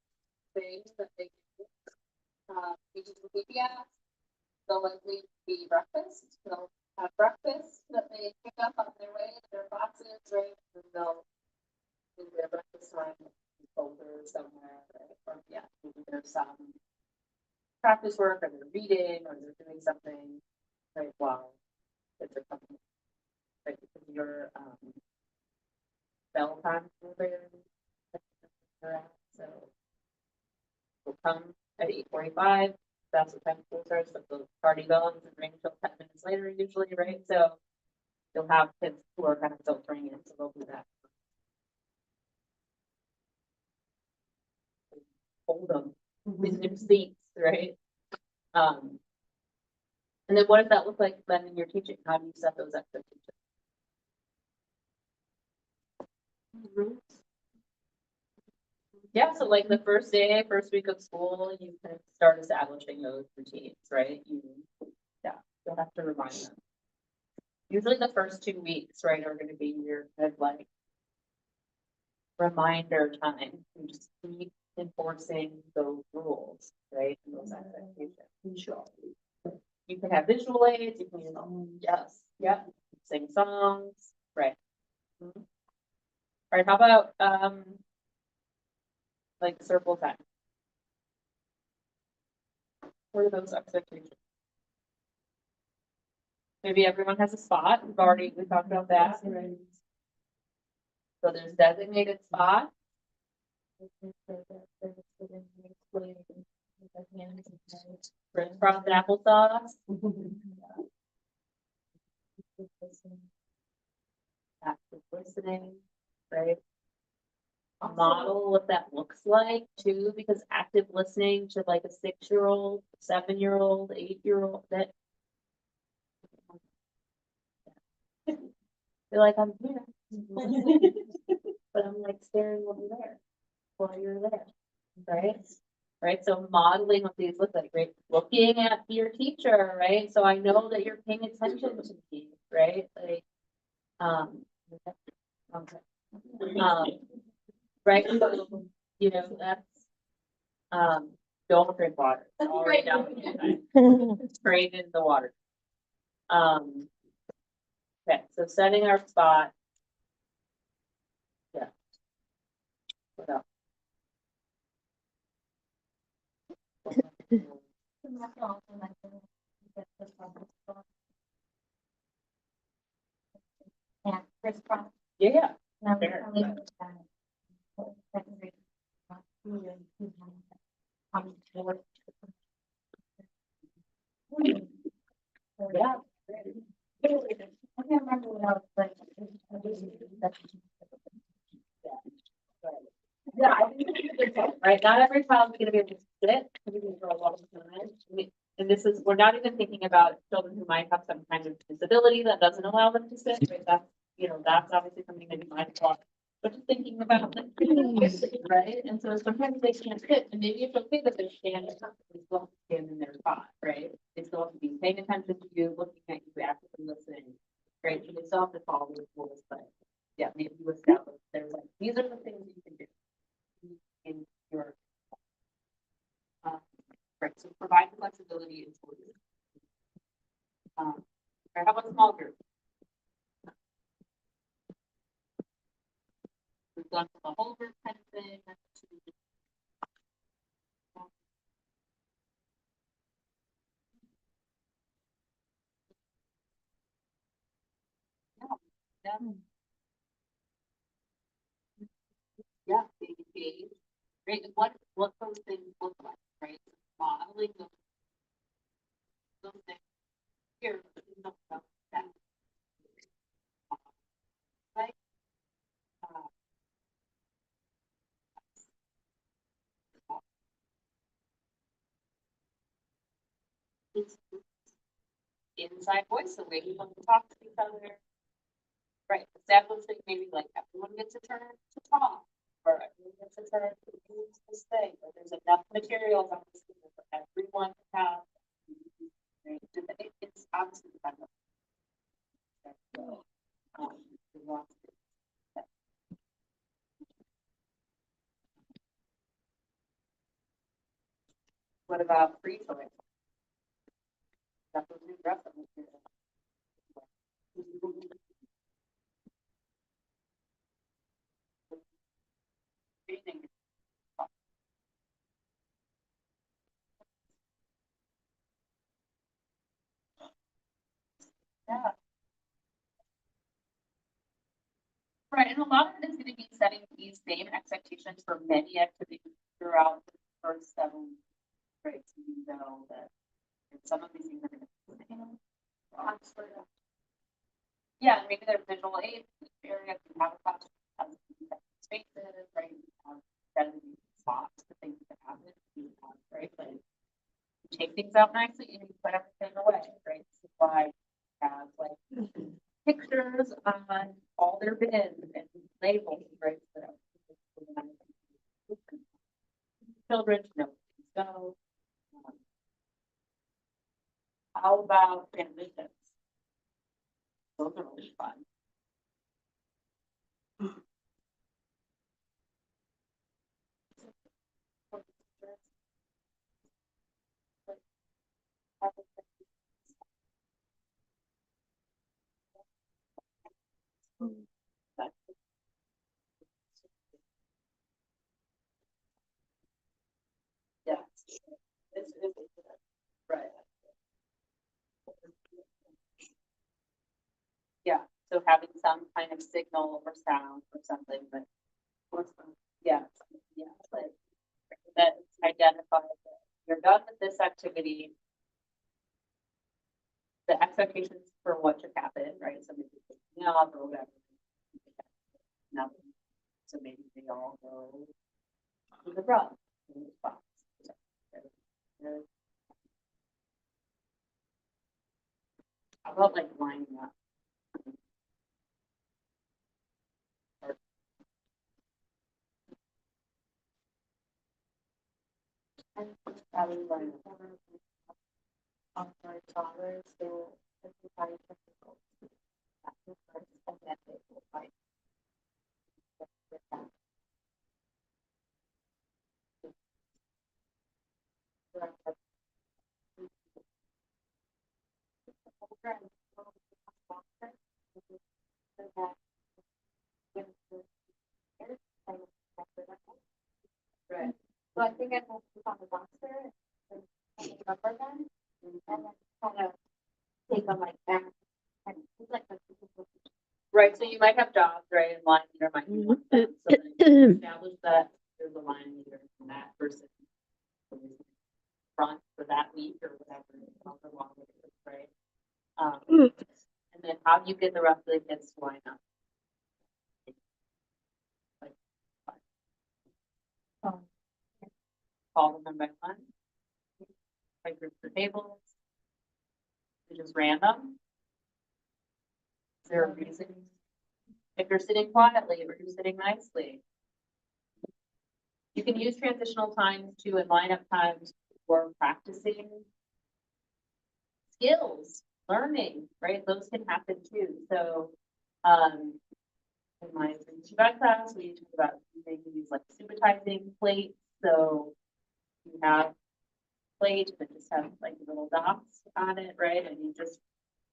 thing that they do. Yeah, they'll likely be breakfast, they'll have breakfast that they pick up on their way to their boxes, right? And they'll do their breakfast time folder somewhere, right? Or yeah, maybe there's some practice work or they're reading or they're doing something right while kids are coming. Right, because your bell time is there. So we'll come at 8:45. That's the time school starts, but the party bell doesn't ring until 10 minutes later usually, right? So you'll have kids who are kind of filtering in, so they'll do that. Hold them in their seats, right? And then what does that look like then in your teaching? How do you set those expectations? Yeah, so like the first day, first week of school, you can start establishing those routines, right? You'll have to remind them. Usually the first 2 weeks, right, are gonna be your kind of like reminder time. You just keep enforcing those rules, right? And those expectations. Sure. You can have visual aids, you can, yes, yep, sing songs, right? All right, how about, like circle time? What are those expectations? Maybe everyone has a spot, we talked about that. So there's designated spot. Crisscross applesauce. Active listening, right? A model what that looks like too, because active listening to like a 6-year-old, 7-year-old, 8-year-old, that. They're like, I'm here. But I'm like staring over there while you're there, right? Right, so modeling what these look like, right? Looking at your teacher, right? So I know that you're paying attention to me, right? Like, okay. Right, so, you know, that's, don't drink water. It's already down. Sprayed in the water. Okay, so setting our spot. Yeah. What else? Yeah, crisscross. Yeah, Now, Fair. Yeah. I can't remember what else, but. Yeah, I think it's a good point, right? Not every child's gonna be able to sit for a long time. And this is, we're not even thinking about children who might have some kind of disability that doesn't allow them to sit, right? That's, you know, that's obviously something that you might talk. But just thinking about like, right? And so sometimes they can't sit, and maybe it's okay that they're standing up, they still have to stand in their spot, right? They still have to be paying attention to you, looking at you, actively listening, right? So they still have to follow the rules, but yeah, maybe you establish, there's like, these are the things you can do in your. Right, so provide flexibility in school. Or how about small group? We've done the whole group kind of thing. Yeah. page, right? And what those things look like, right? Modeling those things here, but you don't know that. Right? It's inside voice, the way people talk to each other. Right, establishing maybe like everyone gets a turn to talk, or everyone gets a turn to use this thing, or there's enough materials on this thing for everyone to have. Right? It's obviously dependent. What about free choice? That's what we address in this here. Reading. Yeah. Right, and a lot of it is going to be setting these same expectations for many activities throughout the first 7 weeks, right? So you know that some of these things are going to yeah, maybe they're visual aids in this area, you have a classroom, has spaces, right? You have designated spots for things that happen, you have, right? But you take things out nicely and you put everything away, right? This is why you have like pictures on all their bins and labels, right? So that children to know where things go. How about transitions? Those are really fun. Yes. Right. Yeah, so having some kind of signal or sound or something, but yeah, yeah, like that identifies that you're done with this activity. The expectations for what should happen, right? So maybe picking up or whatever. Nothing. So maybe they all go to the run. In the spots. How about like lining up? Probably line up. On our toddlers, they will identify technical. And then they will fight. Right. So I think I will put on the boxer and rubber band and then kind of take them like back. And it's like right, so you might have jobs, right, and line leader might be one of them, so then you establish that there's a line leader and that person front for that week or whatever, however long it is, right? And then how do you get the rest of the kids to line up? Like, call them by one, like group the tables, is it just random? Is there a reason? If you're sitting quietly or you're sitting nicely. You can use transitional times too and lineup times for practicing skills, learning, right? Those can happen too. So, in my back class, we talk about making these like supertizing plates. So you have plate that just has like little dots on it, right? And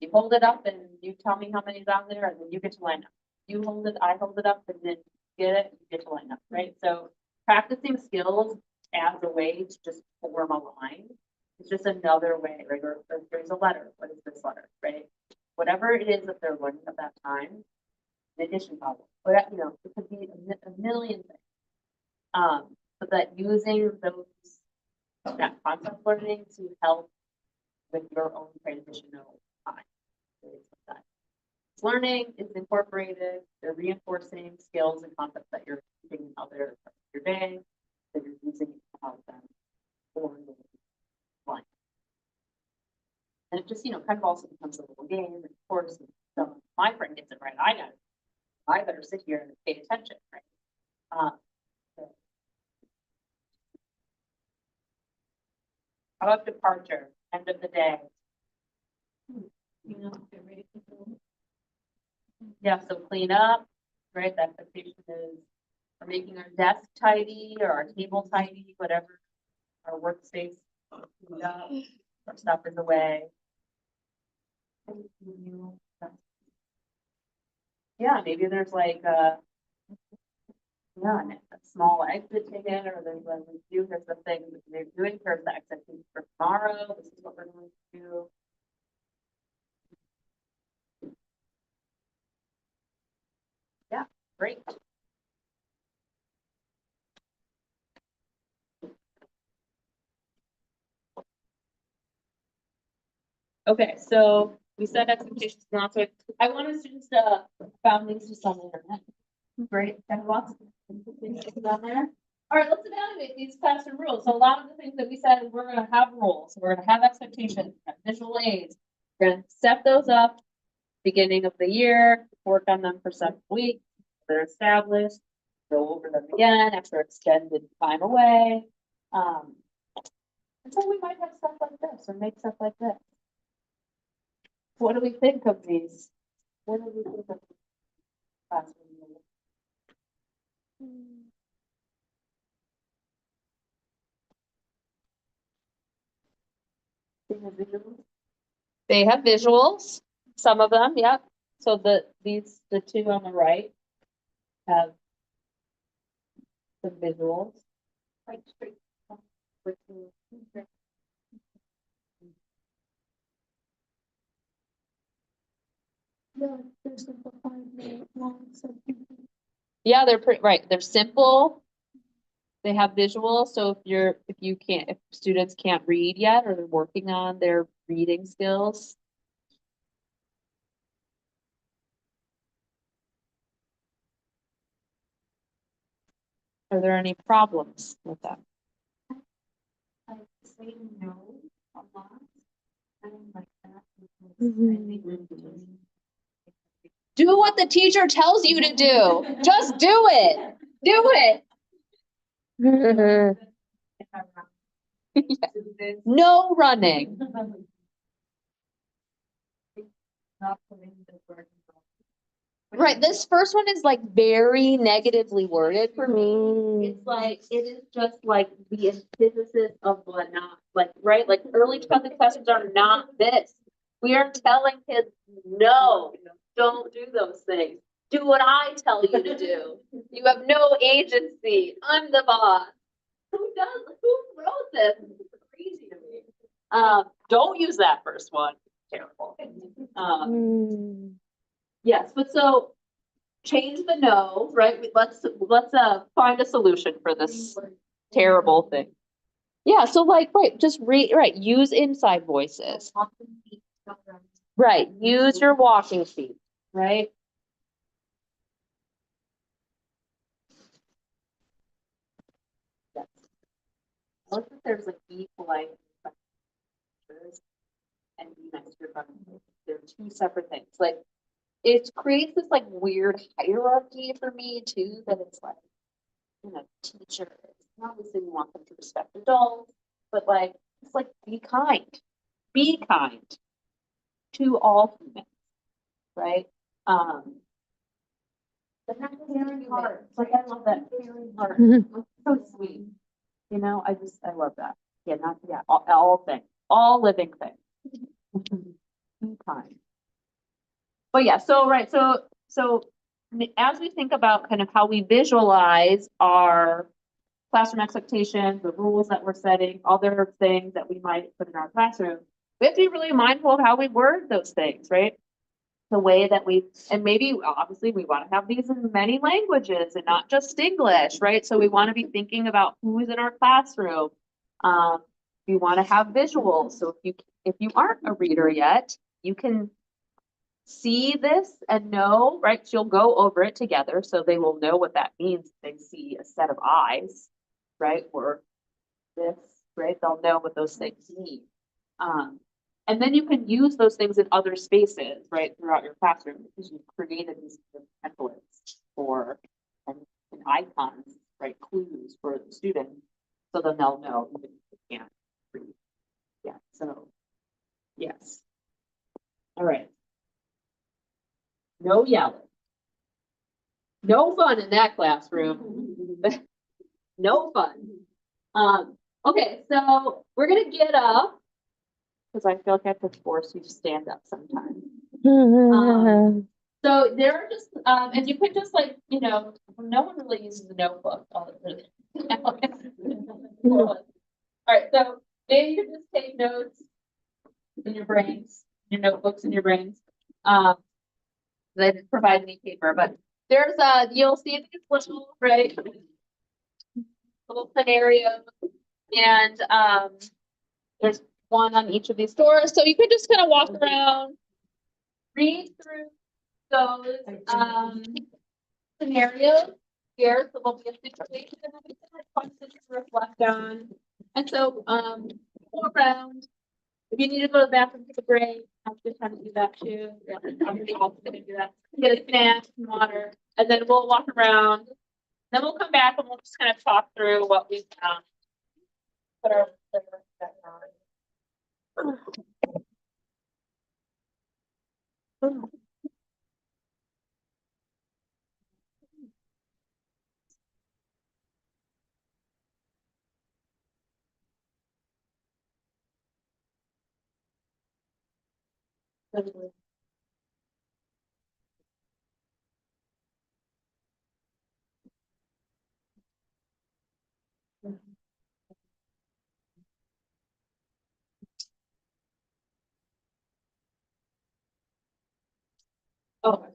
you hold it up and you tell me how many's on there, and then you get to line up. You hold it, I hold it up, and then get it, you get to line up, right? So practicing skills as a way to just form a line. It's just another way, right? Or there's a letter. What is this letter, right? Whatever it is that they're learning at that time, the addition problem. But you know, it could be a million things. But that using that concept learning to help with your own transitional time. It's learning, it's incorporated, they're reinforcing skills and concepts that you're using in other parts of your day, that you're using to help them for your life. And it just, kind of also becomes a little game, and of course, if my friend gets it right, I better sit here and pay attention, right? How about departure, end of the day? Yeah, so clean up, right? The expectation is we're making our desk tidy or our table tidy, whatever. Our workspace cleaned up, our stuff is away. Yeah, maybe there's like a small exit ticket, or there's a review, here's the thing that they're doing, here's the expectation for tomorrow, this is what we're going to do. Yeah, great. Okay, so we set expectations last week. I want our students to found links to some internet. Great, got lots of things on there. All right, let's evaluate these classroom rules. So a lot of the things that we said, we're gonna have rules, we're gonna have expectations, visual aids. We're gonna set those up beginning of the year, work on them for 7 weeks. They're established, go over them again after extended time away. And so we might have stuff like this or make stuff like this. What do we think of these? What do we think of these classroom rules? They have visuals, some of them, yep. So the two on the right have the visuals. Yeah, they're pretty right. They're simple. They have visuals, so if students can't read yet or they're working on their reading skills. Are there any problems with that? I say no a lot. I don't like that. Do what the teacher tells you to do. Just do it. Do it. No running. Right, this first one is like very negatively worded for me. It's like, it is just like the antithesis of what not, like, right? Like early childhood classrooms are not this. We are telling kids, no, don't do those things. Do what I tell you to do. You have no agency. I'm the boss. Who wrote this? It's crazy to me. Don't use that first one. Terrible. Yes, but so change the no, right? Let's find a solution for this terrible thing. Yeah, so like, right, just use inside voices. Right, use your walking feet, right? Yes. I look that there's like be polite and be nice to your friends. They're two separate things. Like, it creates this like weird hierarchy for me too, that it's like, teachers, obviously we want them to respect adults, but like, it's like, be kind to all humans, right? But not caring heart, like, I love that caring heart, so sweet, I love that. Yeah, all living things. Be kind. But yeah, so as we think about kind of how we visualize our classroom expectations, the rules that we're setting, other things that we might put in our classroom, we have to be really mindful of how we word those things, right? the way that and maybe obviously we want to have these in many languages and not just English, right? So we want to be thinking about who's in our classroom. We want to have visuals. So if you aren't a reader yet, you can see this and know, right? You'll go over it together so they will know what that means. They see a set of eyes, right? Or this, right? They'll know what those things mean. And then you can use those things in other spaces, right, throughout your classroom because you've created these templates for and icons, right, clues for the student, so then they'll know even if they can't read. Yeah, so yes. All right. No yelling. No fun in that classroom. No fun. Okay, so we're gonna get up because I feel like I have to force you to stand up sometime. So there are just, and you could just like, no one really uses a notebook. All right, so maybe you can just take notes in your brains, your notebooks in your brains. They didn't provide any paper, but there's you'll see these little, right, little scenarios, and there's one on each of these doors. So you could just kind of walk around, read through those scenarios here. So there'll be a situation and then questions to reflect on. And so go around. If you need to go to the bathroom, take a break, I'm just trying to do that too. Yeah, I'm also gonna do that. Get a snack, some water, and then we'll walk around. Then we'll come back and we'll just kind of talk through what we've put our Oh.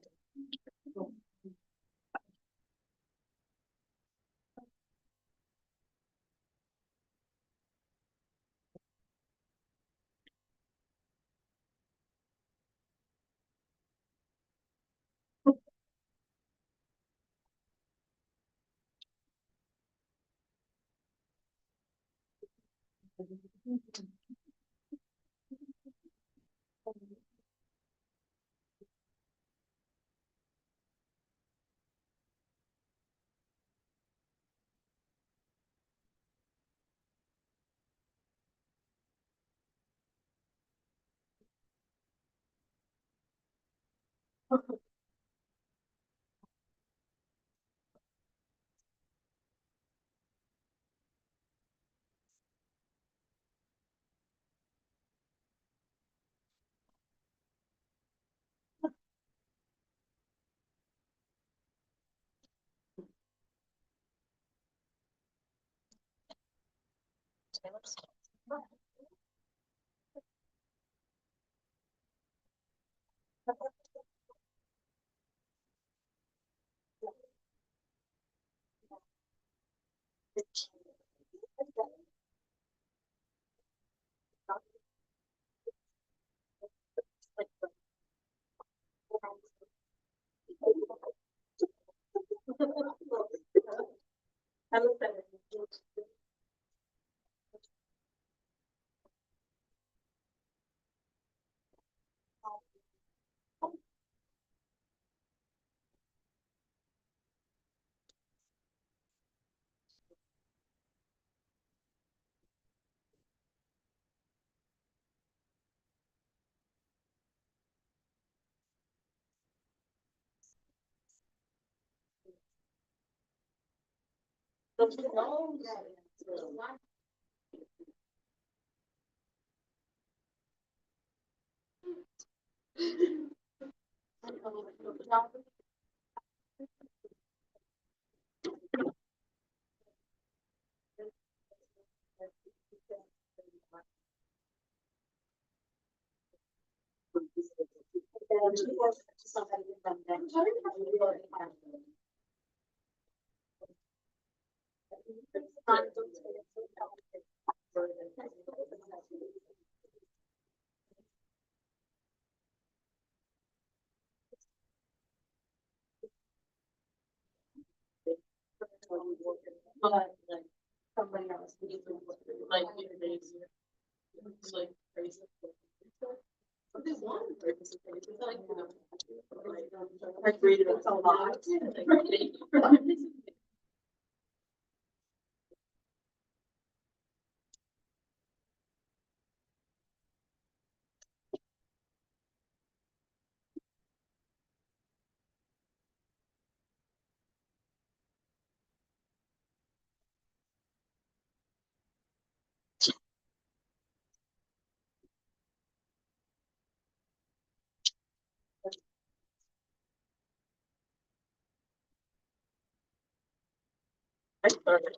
But like somebody else, like it's like crazy. But this one person, it's like, you know, like read it a lot. I started.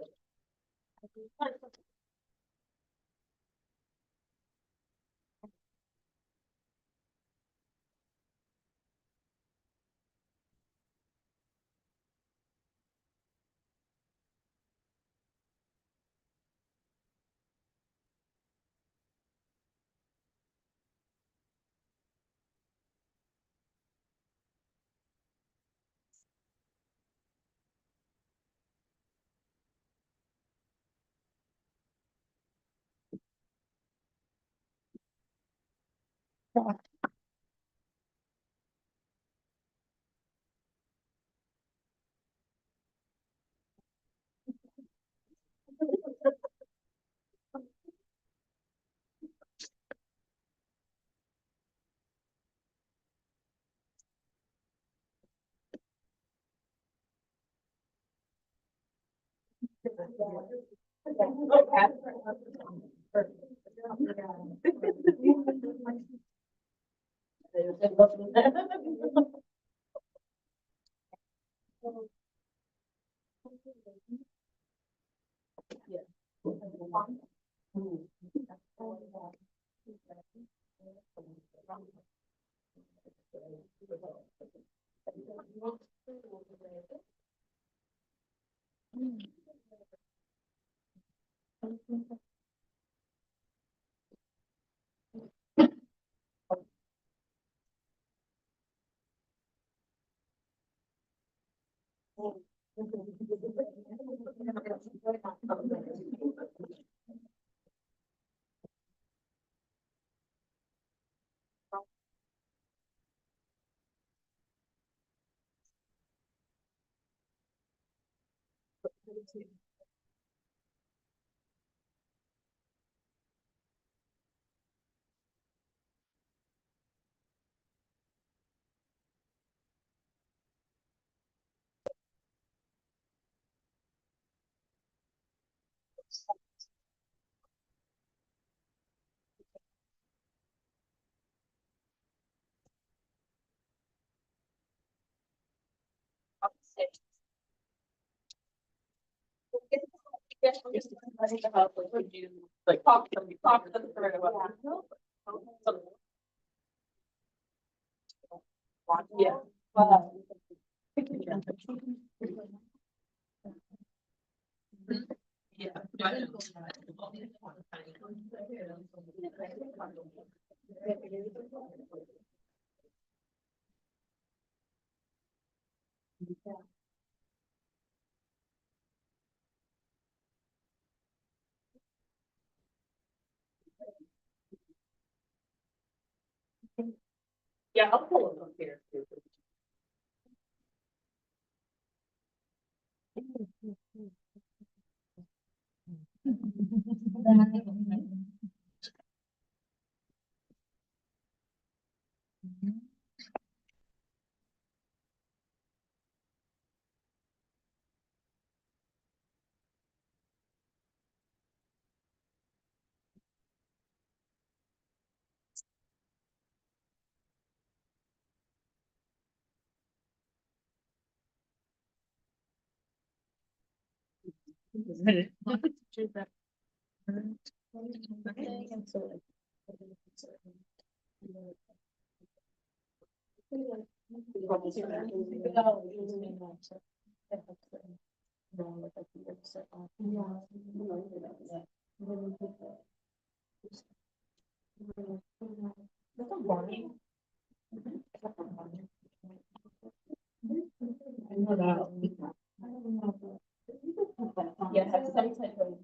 Would you like talk to them for about? Yeah. Yeah, I'll pull them up here. Yeah, have some type of.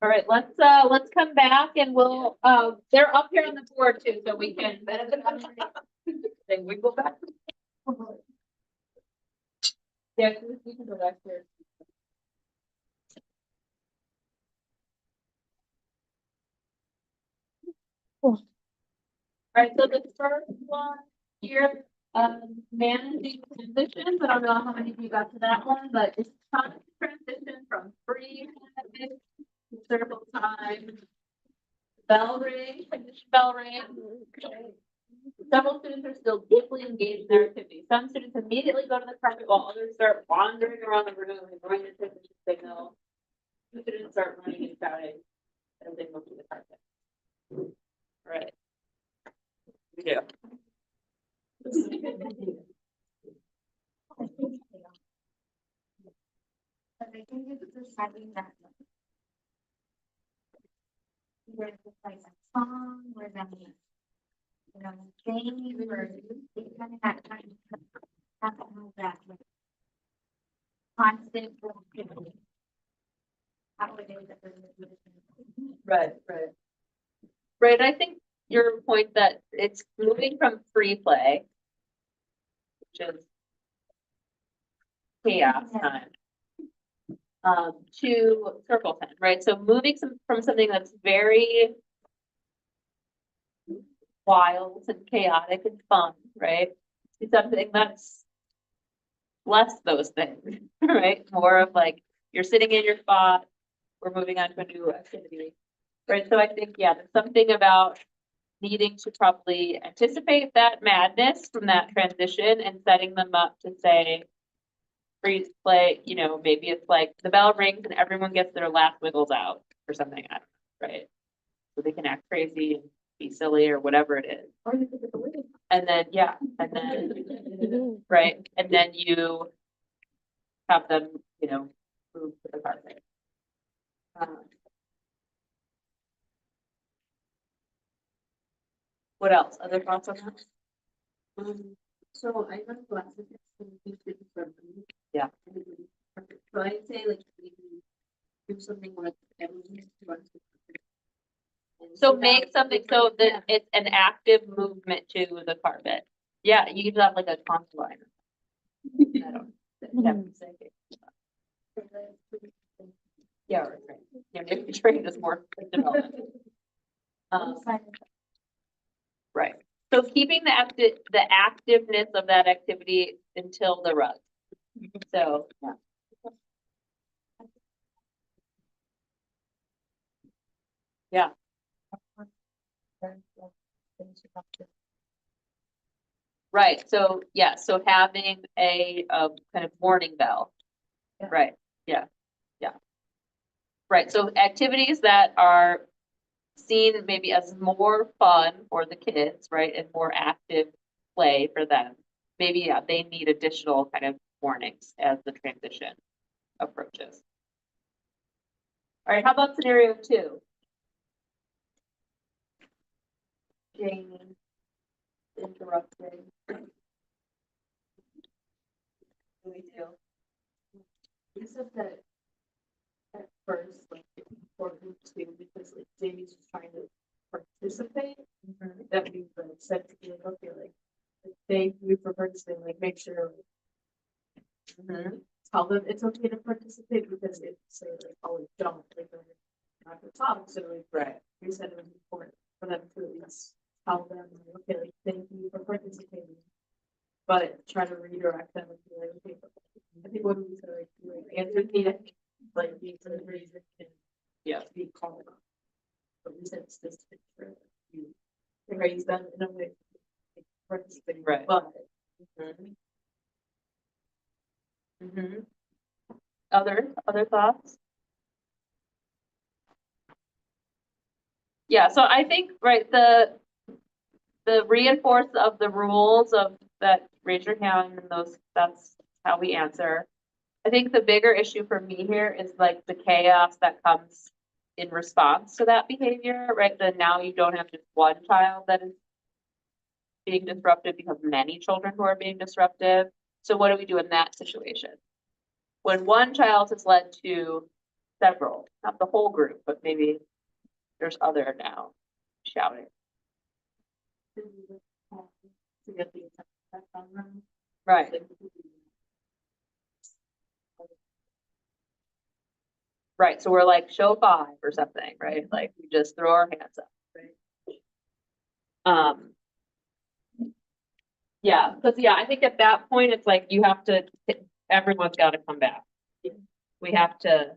All right, let's come back and we'll, they're up here on the board too, so we can. Then we go back. Yeah, we can go back here. All right, so the first one here, managing transitions. I don't know how many of you got to that one, but it's time to transition from free habit to circle time. Bell ring, finish bell ring. Several students are still deeply engaged in their activity. Some students immediately go to the carpet while others start wandering around the room and ignoring the transition signal. Some students start running and shouting as they move to the carpet. All right. We do. But I think it's just having that. Where it's like a song, where them, you know, singing, where they kind of that kind of have to have that like constant. How it is that we're. Right. Right, I think your point that it's moving from free play, which is chaos time, to circle time, right? So moving from something that's very wild and chaotic and fun, right? To something that's less those things, right? More of like, you're sitting in your spot, we're moving on to a new activity, right? So I think, yeah, there's something about needing to probably anticipate that madness from that transition and setting them up to say, freeze play, you know, maybe it's like the bell rings and everyone gets their last wiggles out or something, I don't know, right? So they can act crazy and be silly or whatever it is. And then, yeah, and then, right, and then you have them, you know, move to the carpet. What else? Other thoughts on that? So I have classes from. Yeah. So I'd say like maybe do something where everyone runs. So make something so that it's an active movement to the carpet. Yeah, you can have like a conch line. I don't. Yeah, right. Yeah, maybe train is more development. Right. So keeping the activeness of that activity until the rug. So, yeah. Yeah. Right. So, yeah. So having a kind of warning bell. Yeah. Right. Yeah. Yeah. Right. So activities that are seen maybe as more fun for the kids, right, and more active play for them. Maybe, yeah, they need additional kind of warnings as the transition approaches. All right, how about scenario 2? Jane interrupting. Me too. You said that at first, like, for group 2, because like Jamie's just trying to participate. That means like said to be like, okay, like thank you for participating, like make sure. tell them it's okay to participate, because if say like, oh, don't, like, they're not gonna talk, so like, Right. we said it was important for them to at least tell them, like, okay, like, thank you for participating. But try to redirect them and be like, okay, I think what we said, like, answer the, like, you for the reason can, yeah, be called on. But we said it's this picture, you raise them in a way. Participating, Right. but. Mm-hmm. Other thoughts? Yeah, so I think, right, the reinforce of the rules of that, raise your hand, and those, that's how we answer. I think the bigger issue for me here is like the chaos that comes in response to that behavior, right? That now you don't have just one child that is being disruptive, because many children who are being disruptive. So what do we do in that situation? When one child has led to several, not the whole group, but maybe there's other now shouting. To get the attention from them. Right. Right, so we're like, show 5 or something, right? Like, we just throw our hands up, right? Yeah, because yeah, I think at that point, it's like you have to, everyone's got to come back. We gotta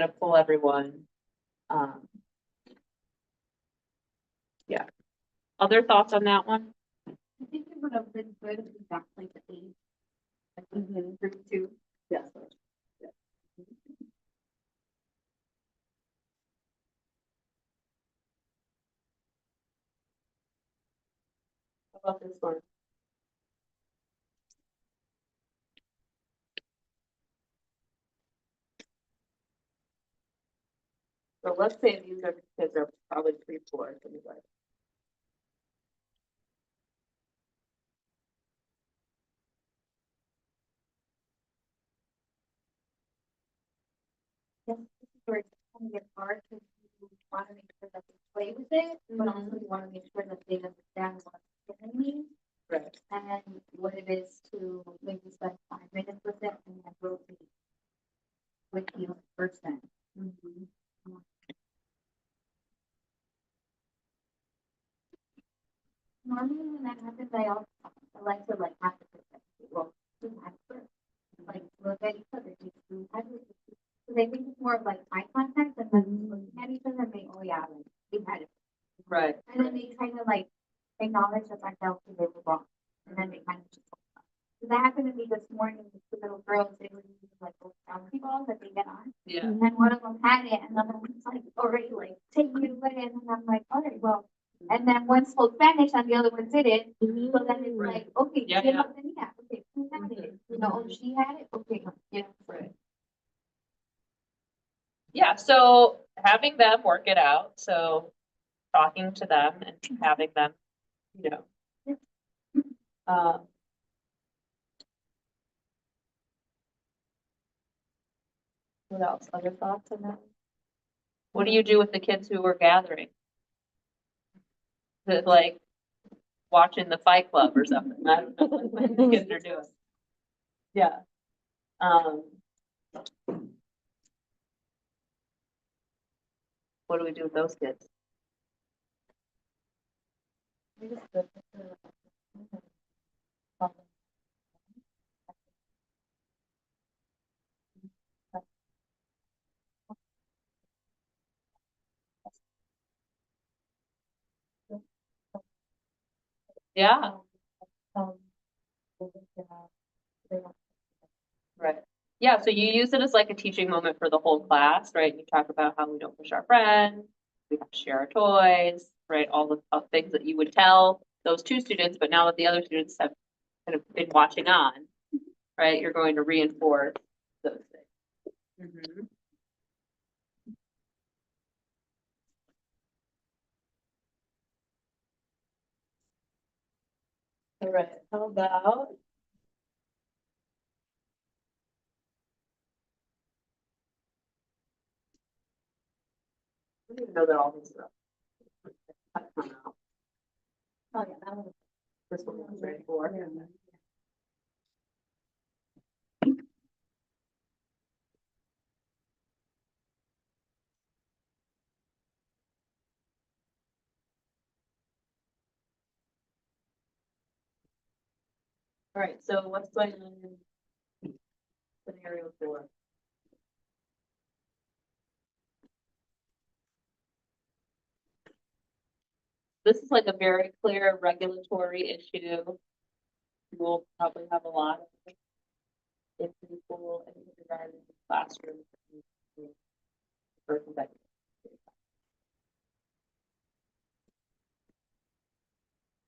pull everyone. Yeah. Other thoughts on that one? I think it would have been good if we got like the age. Like group 2. Yes. How about this one? So let's say these are kids are probably 3, 4, anyway. Where it's kind of get hard because you want to make sure that they play with it, but also you want to make sure that they understand what it means. Right. And what it is to maybe spend 5 minutes with it and then rotate with the person. Normally when that happens, I like to like have to well, do that first. Like look at each other, because I think it's more of like eye contact and then looking at each other and they, oh yeah, like we had it. Right. And then they kind of like acknowledge that I felt they were wrong. And then they kind of just. Because that happened to me this morning with the little girls, they were using like those bouncy balls that they get on. Yeah. And one of them had it and the other one's like already like taking it away. And then I'm like, all right, well. And then one spoke Spanish and the other one didn't. So then it's Right. like, okay, Yeah, give yeah. up, then yeah, okay, who had it? You know, oh, she had it, okay, yeah. Right. Yeah, so having them work it out, so talking to them and having them, you know. What else? Other thoughts on that? What do you do with the kids who were gathering? Is it like watching the Fight Club or something? I don't know what the kids are doing. Yeah. What do we do with those kids? Yeah. Right. Yeah, so you use it as like a teaching moment for the whole class, right? You talk about how we don't push our friends, we have to share our toys, right? All the things that you would tell those 2 students, but now that the other students have kind of been watching on, right? You're going to reinforce those things. Mhm. All right, how about? I didn't know that all these are. Oh yeah, that one. This one was ready for. All right, so what's going on in scenario 4? This is like a very clear regulatory issue. We'll probably have a lot of it in people and kindergarten classrooms.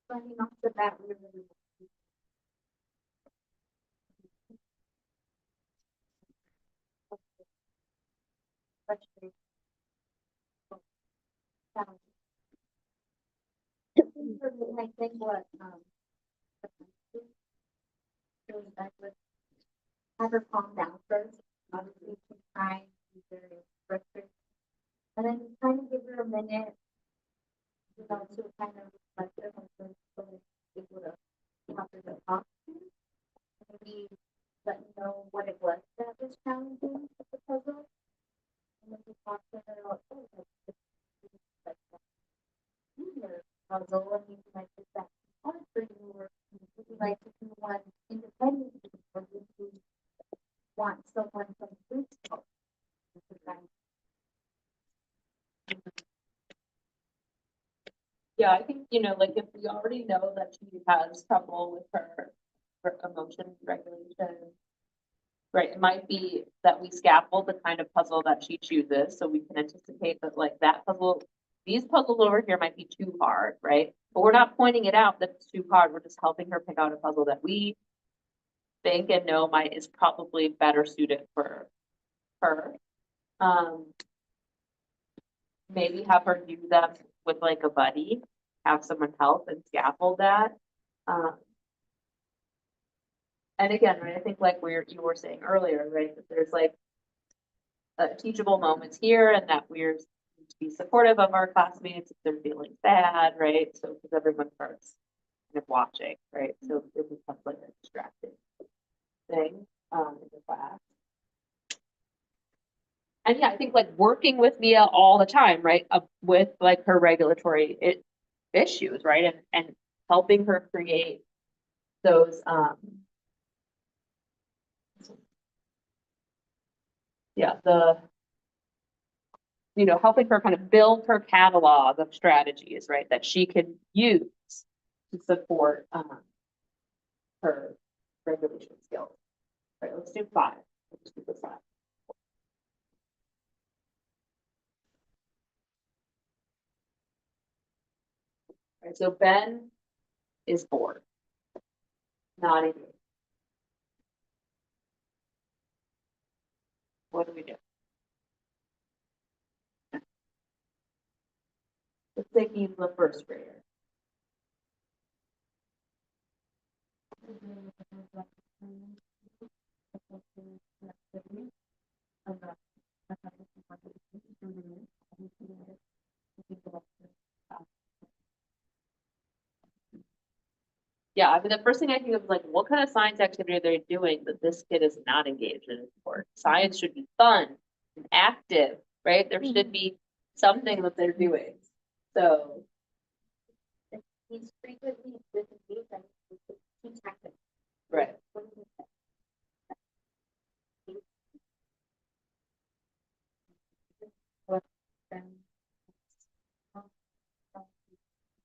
Running off the bat, we're really. Frustrating. I think what, I would have her calm down first, obviously she's crying, she's very frustrated. And then just kind of give her a minute, you know, to kind of reflect her and so able to talk to the talk. Maybe let me know what it was that was challenging with the puzzle. And then just talk to her about, oh, like that. Puzzle, and you might think that's hard for you, or would you like to do one independently, or would you want someone from the group to help? Yeah, I think, like if we already know that she has trouble with her emotion regulation, right, it might be that we scaffold the kind of puzzle that she chooses, so we can anticipate that like that puzzle, these puzzles over here might be too hard, right? But we're not pointing it out that it's too hard, we're just helping her pick out a puzzle that we think and know is probably better suited for her. Maybe have her do them with like a buddy, have someone help and scaffold that. And again, right, I think like you were saying earlier, right, that there's like teachable moments here and that we're to be supportive of our classmates if they're feeling sad, right? So because everyone starts kind of watching, right? So it becomes like a distracting thing in the class. And yeah, I think like working with Mia all the time, right? With like her regulatory issues, right? And helping her create those, helping her kind of build her catalog of strategies, right? That she can use to support, her regulation skills. Right, let's do 5. Let's do the 5. Right, so Ben is bored, not engaged. What do we do? Let's say he's the first grader. Yeah, I mean, the first thing I think of is like, what kind of science activity are they doing that this kid is not engaged in sport? Science should be fun and active, right? There should be something that they're doing. So. He's frequently disengaged and he's active. Right.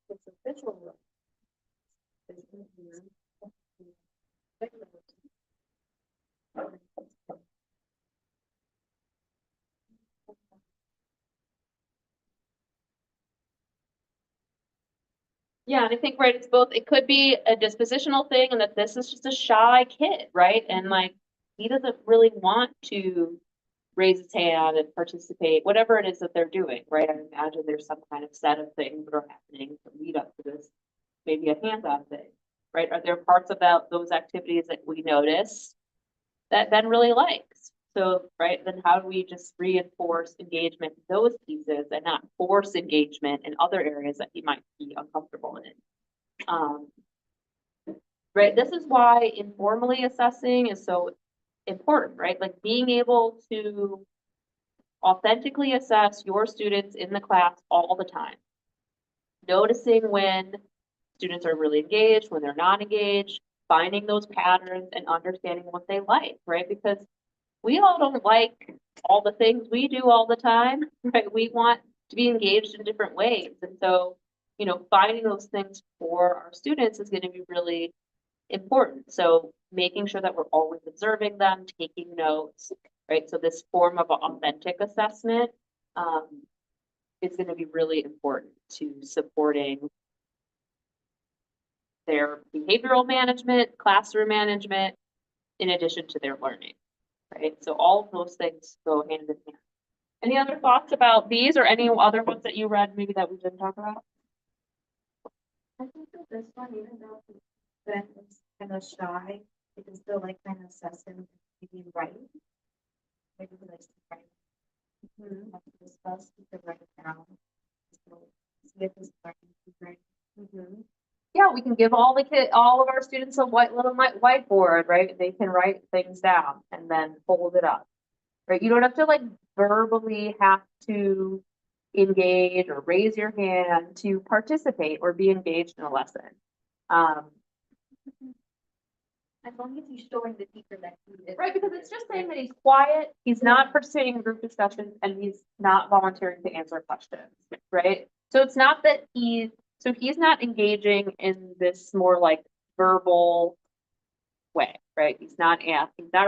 It's official. Yeah, and I think, right, it's both, it could be a dispositional thing and that this is just a shy kid, right? And like, he doesn't really want to raise his hand and participate, whatever it is that they're doing, right? I imagine there's some kind of set of things that are happening to lead up to this, maybe a hands-on thing, right? Are there parts about those activities that we notice that Ben really likes? So, right, then how do we just reinforce engagement in those pieces and not force engagement in other areas that he might be uncomfortable in? Right, this is why informally assessing is so important, right? Like being able to authentically assess your students in the class all the time. Noticing when students are really engaged, when they're not engaged, finding those patterns and understanding what they like, right? Because we all don't like all the things we do all the time, right? We want to be engaged in different ways. And so, finding those things for our students is going to be really important. So making sure that we're always observing them, taking notes, right? So this form of authentic assessment is going to be really important to supporting their behavioral management, classroom management, in addition to their learning, right? So all of those things go hand in hand. Any other thoughts about these or any other ones that you read maybe that we didn't talk about? I think that this one, even though Ben is kind of shy, you can still like kind of assess him, maybe write. Maybe he likes to write. Have to discuss, you could write it down. So, see if he's learning to write. Yeah, we can give all of our students a little whiteboard, right? They can write things down and then hold it up, right? You don't have to like verbally have to engage or raise your hand to participate or be engaged in a lesson. As long as he's showing the teacher that he is. Right, because it's just saying that he's quiet, he's not participating in group discussions, and he's not volunteering to answer questions, right? So it's not that he's not engaging in this more like verbal way, right? He's not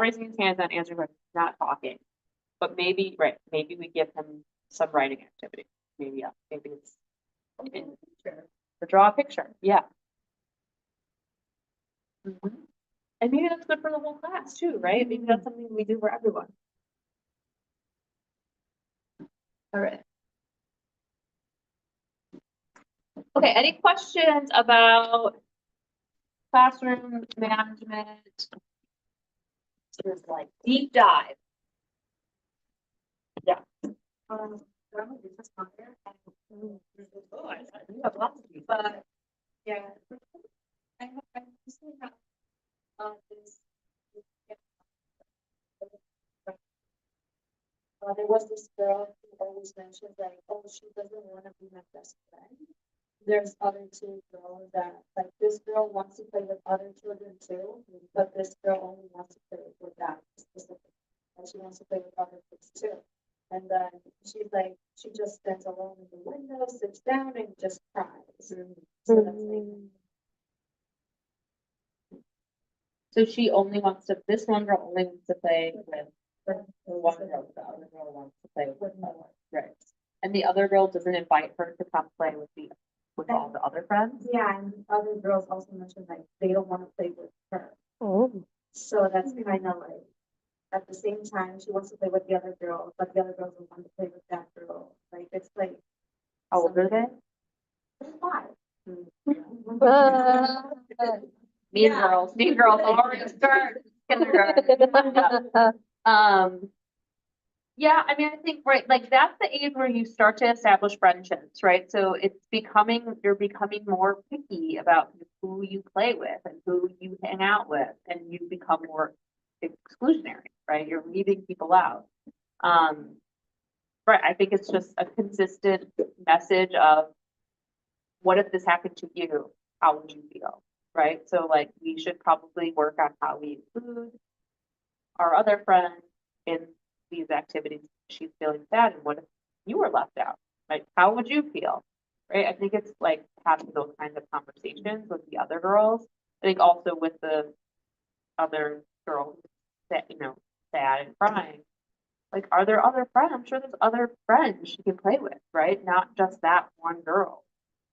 raising his hands, not answering questions, he's not talking. But maybe we give him some writing activity. Maybe it's to draw a picture, yeah. And maybe that's good for the whole class too, right? Maybe that's something we do for everyone. All right. Okay, any questions about classroom management? Just like deep dive. Yeah. Oh, You have lots of these. but, yeah. I just have, this. There was this girl who always mentioned like, oh, she doesn't want to be my best friend. There's other two girls that, like, this girl wants to play with other children too, but this girl only wants to play with that specific. And she wants to play with other kids too. And then she's like, she just stands alone in the window, sits down and just cries. So that's like, So this one girl only wants to play with the one girl, the other girl wants to play with another, right? And the other girl doesn't invite her to come play with all the other friends? yeah, and other girls also mentioned like they don't want to play with her. Oh, So that's kind of like, at the same time, she wants to play with the other girl, but the other girls don't want to play with that girl. Like, it's like. How old are they? Five. Mean girls already start kindergarten. Yeah, I mean, I think, right, like that's the age where you start to establish friendships, right? So you're becoming more picky about who you play with and who you hang out with, and you become more exclusionary, right? You're leaving people out. Right, I think it's just a consistent message of what if this happened to you? How would you feel? Right? So like we should probably work on how we include our other friend in these activities. She's feeling sad, and what if you were left out? Like, how would you feel? Right? I think it's like having those kinds of conversations with the other girls. I think also with the other girls that, sad and crying. Like, are there other friends? I'm sure there's other friends she can play with, right? Not just that one girl.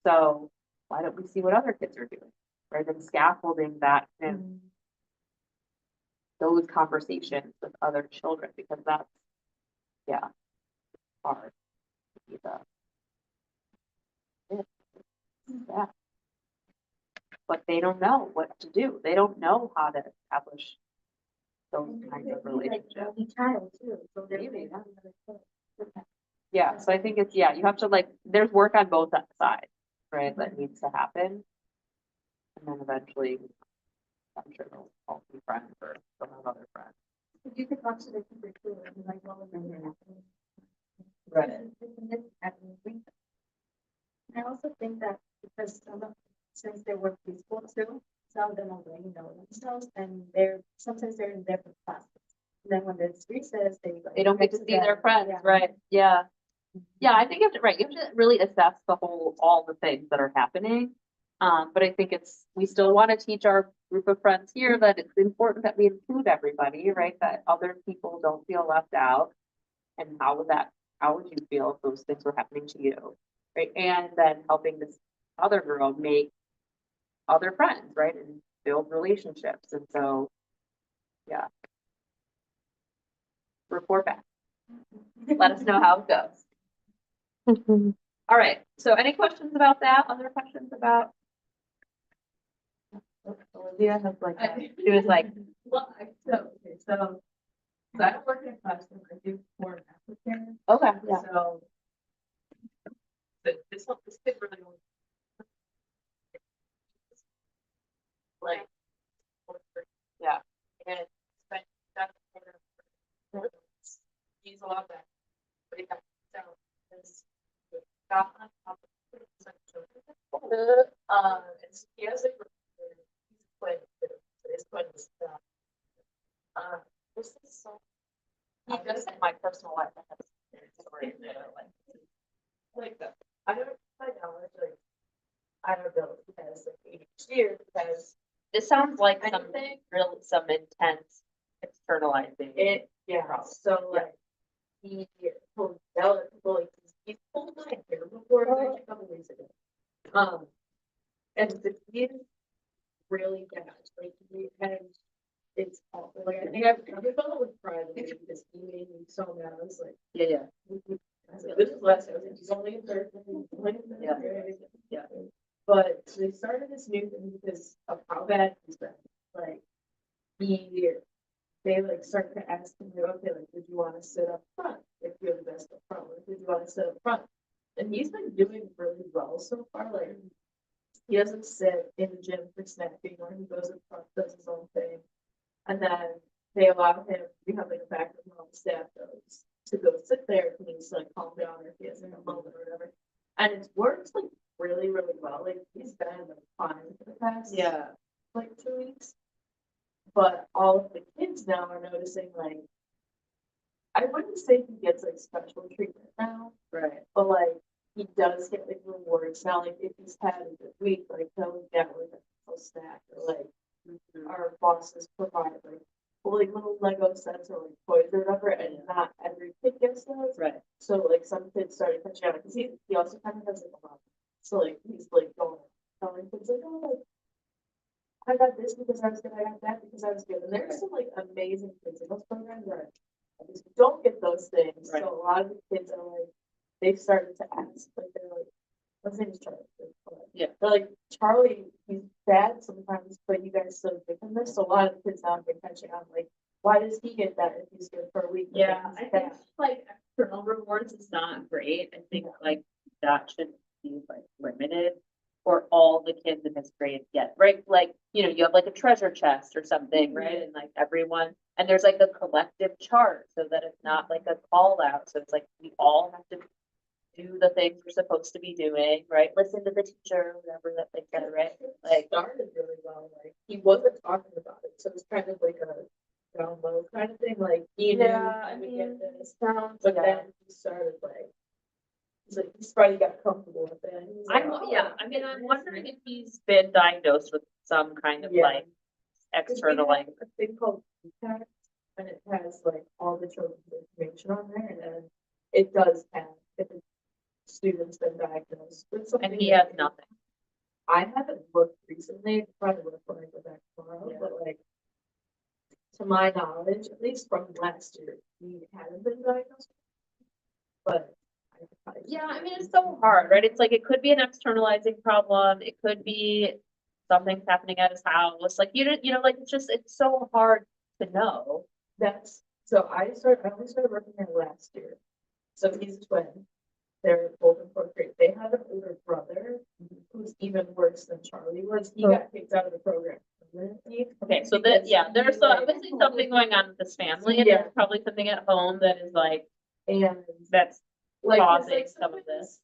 So why don't we see what other kids are doing? Right? And scaffolding that and those conversations with other children, because that's, yeah, hard. Yeah. But they don't know what to do. They don't know how to establish those kinds of relationships. Child too, so they're. Maybe, yeah, so I think it's, you have to there's work on both sides, right, that needs to happen. And then eventually, I'm sure they'll all be friends or they'll have other friends. You could watch it for too, and like, what was happening. Right. I also think that because since they were preschool too, some of them already know themselves, and sometimes they're in different classes. And then when there's recess, They don't get to see their them. friends, Yeah. right? Yeah. Yeah, I think you have to, right, you have to really assess all the things that are happening. But I think we still want to teach our group of friends here that it's important that we include everybody, right? That other people don't feel left out. And how would you feel if those things were happening to you, right? And then helping this other girl make other friends, right? And build relationships. And so, yeah. Report back. Let us know how it goes. All right, so any questions about that? Other questions about? Olivia has like, she was like, Well, so I don't work in a classroom, I do more African, okay, yeah. so. But this kid really only. Like. Yeah. And but that's. He's a lot better. But he got so his. Got on top of. And so he has a. He's quite. It's quite. This is so. He does in my personal life. I have a story that I Like that. I don't find out like I don't know because like each year because This sounds like anything some intense externalizing. it so Yeah. like he told people like he pulled my hair before like a couple weeks ago. And he's really bad. Like he has it's awful. Like I think I've felt with pride because he made me so mad. I was like, Yeah. I said, this is last year. He's only in third. Yeah. Yeah. But they started this new thing because of how bad he's been. Like they like start to ask him, like, okay, like, would you want to sit up front if you're the best up front? Like, would you want to sit up front? And he's been doing really well so far. Like he doesn't sit in the gym for snacking or he goes up front, does his own thing. And then they allow him, we have like a back room on the staff goes to go sit there if he needs to like calm down or if he has like a moment or whatever. And it's worked like really, really well. Like he's been like fine for the past like 2 weeks. But all of the kids now are noticing like I wouldn't say he gets like special treatment now. Right. But like he does get like rewards now. Like if he's had a good week, like he'll get like a full snack or like our bosses provide like little Lego sets or like toys or whatever, and not every kid gets those. Right. So like some kids started catching on because he also kind of has like a mom. So like he's like going telling kids like, oh like I got this because I was good, I got that because I was good. And there's some like amazing kids in those programs that don't get those things. Right. So a lot of the kids are like they've started to ask, like they're like, what's his name is Charlie? Yeah. They're like, Charlie, he's bad sometimes, but you guys still give him this. So a lot of the kids now have been catching on, like, why does he get that if he's good for a week? Yeah, Like, I he's think bad? like external rewards is not great. I think like that should be like limited for all the kids in his grade get, right? Like, you have like a treasure chest or something, right? And like everyone, and there's like a collective chart so that it's not like a call out. So it's like we all have to do the things we're supposed to be doing, right? Listen to the teacher, whatever that they said, right? Like, Started really well. Like he wasn't talking about it, so it's kind of like a down low kind of thing. Like he knew I he would mean, get this, sounds, but then he started like. He's probably got comfortable with it. And he's like, oh, I mean, I'm wondering if he's been diagnosed with some kind of Yeah. like external, like, a thing called ECED, and it has like all the children's information on there, and then it does have if a student's been diagnosed with something. and he has nothing. I haven't looked recently, probably look when I go back tomorrow, Yeah. but like to my knowledge, at least from last year, he hadn't been diagnosed. But I could probably Yeah, I mean, it's so hard, right? It's like, it could be an externalizing problem. It could be something's happening at his house. Like, like, it's so hard to know. That's so I only started working there last year. So he's a twin. They're both in fourth grade. They have an older brother who's even worse than Charlie was. He got kicked out of the program permanently. Okay, so Because there's he, like, obviously something going on with this family, and Yeah. there's probably something at home that is like, and that's like causing there's, some of this.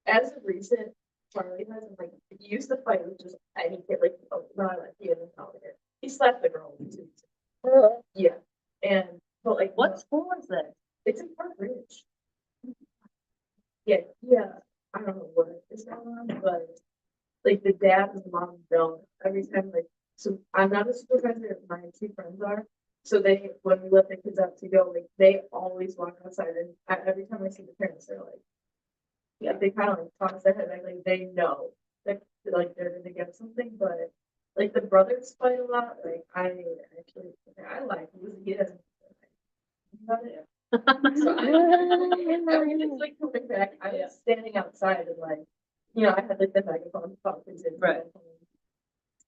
As of recent, Charlie has, and like, he used to fight with just any kid, like, oh, not like, he didn't know it. He slapped the girl too. Yeah, and, but like. What school is this? It's in Park Ridge. Yeah, yeah, I don't know what is going on, but like the dad and the mom don't, every time like, so I'm not a supervisor, my two friends are. So they, when we let the kids out to go, like, they always walk outside and every time I see the parents, they're like, yeah, they kind of like toss their head, like they know that like they're gonna get something, but like the brothers fight a lot, like I actually, I like, he doesn't. So I was just like coming back, I was standing outside and like, you know, I had like the megaphone talking to. Right.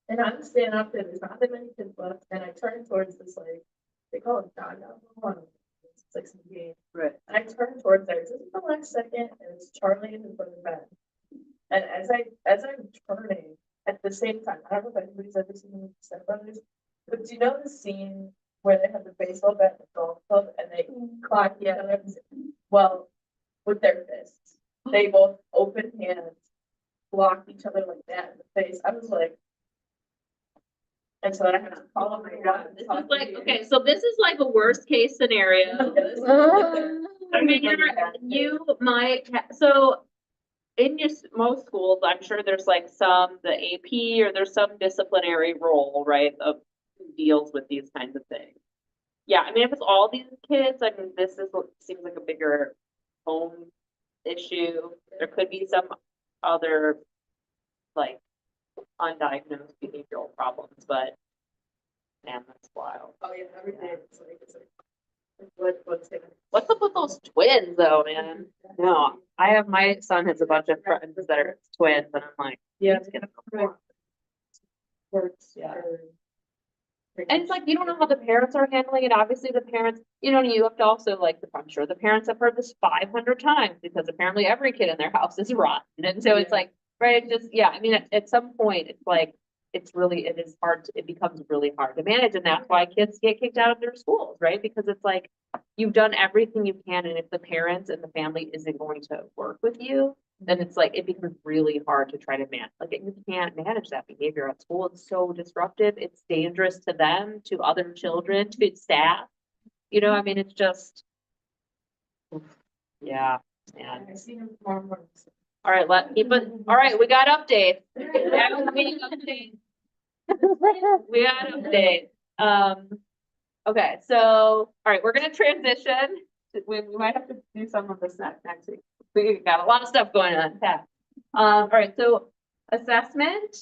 And I'm standing up there, there's not that many kids left, and I turn towards this like, they call it dog out. It's like some game. Right. And I turn towards there, just the last second, and it's Charlie in his brother bed. And as I'm turning, at the same time, I don't know if anybody's ever seen the Step Brothers, but do you know the scene where they have the baseball bat and the golf club and they clock each other? Well, with their fists, they both open hands, block each other like that in the face. I was like, and so I had to follow my God. This is like, okay, so this is like a worst case scenario. I mean, you might, so in most schools, I'm sure there's like the AP or there's some disciplinary role, right, of who deals with these kinds of things. Yeah, I mean, if it's all these kids, I mean, this is what seems like a bigger home issue. There could be some other like undiagnosed behavioral problems, but man, that's wild. Oh yeah, every day it's like What's up with those twins though, man? No, I have my son has a bunch of friends that are twins, and I'm like, yeah, let's get a couple more. hurts. Yeah. And it's like, you don't know how the parents are handling it. Obviously, the parents, you know, you have to also like, I'm sure the parents have heard this 500 times because apparently every kid in their house is rotten. And so it's like, right, just, yeah, I mean, at some point, it's like, it is hard, it becomes really hard to manage. And that's why kids get kicked out of their schools, right? Because it's like, you've done everything you can. And if the parents and the family isn't going to work with you, then it's like, it becomes really hard to try to manage. Like, you can't manage that behavior at school. It's so disruptive. It's dangerous to them, to other children, to staff. You know, I mean, it's just, yeah, man. I see him tomorrow morning. All right, all right, we got updates. We got updates. Okay, so, all right, we're gonna transition. We might have to do some of this next week. We got a lot of stuff going on. Yeah. All right, so assessment.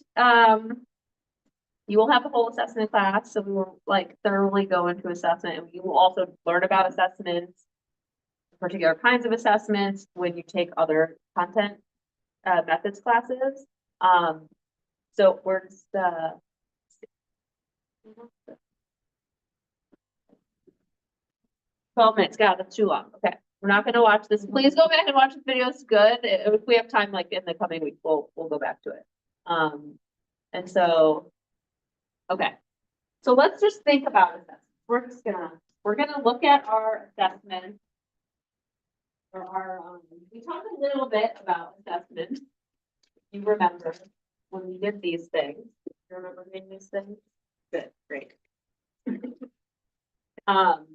You will have a whole assessment class, so we will like thoroughly go into assessment, and you will also learn about assessments, particular kinds of assessments when you take other content methods classes. So where's the 12 minutes? God, that's too long. Okay, we're not going to watch this. Please go back and watch this video. It's good. If we have time, like in the coming week, we'll go back to it. And so, okay, so let's just think about assessment. We're gonna look at our assessment. Or our we talked a little bit about assessment. You remember when we did these things? You remember doing these things? Good, great. All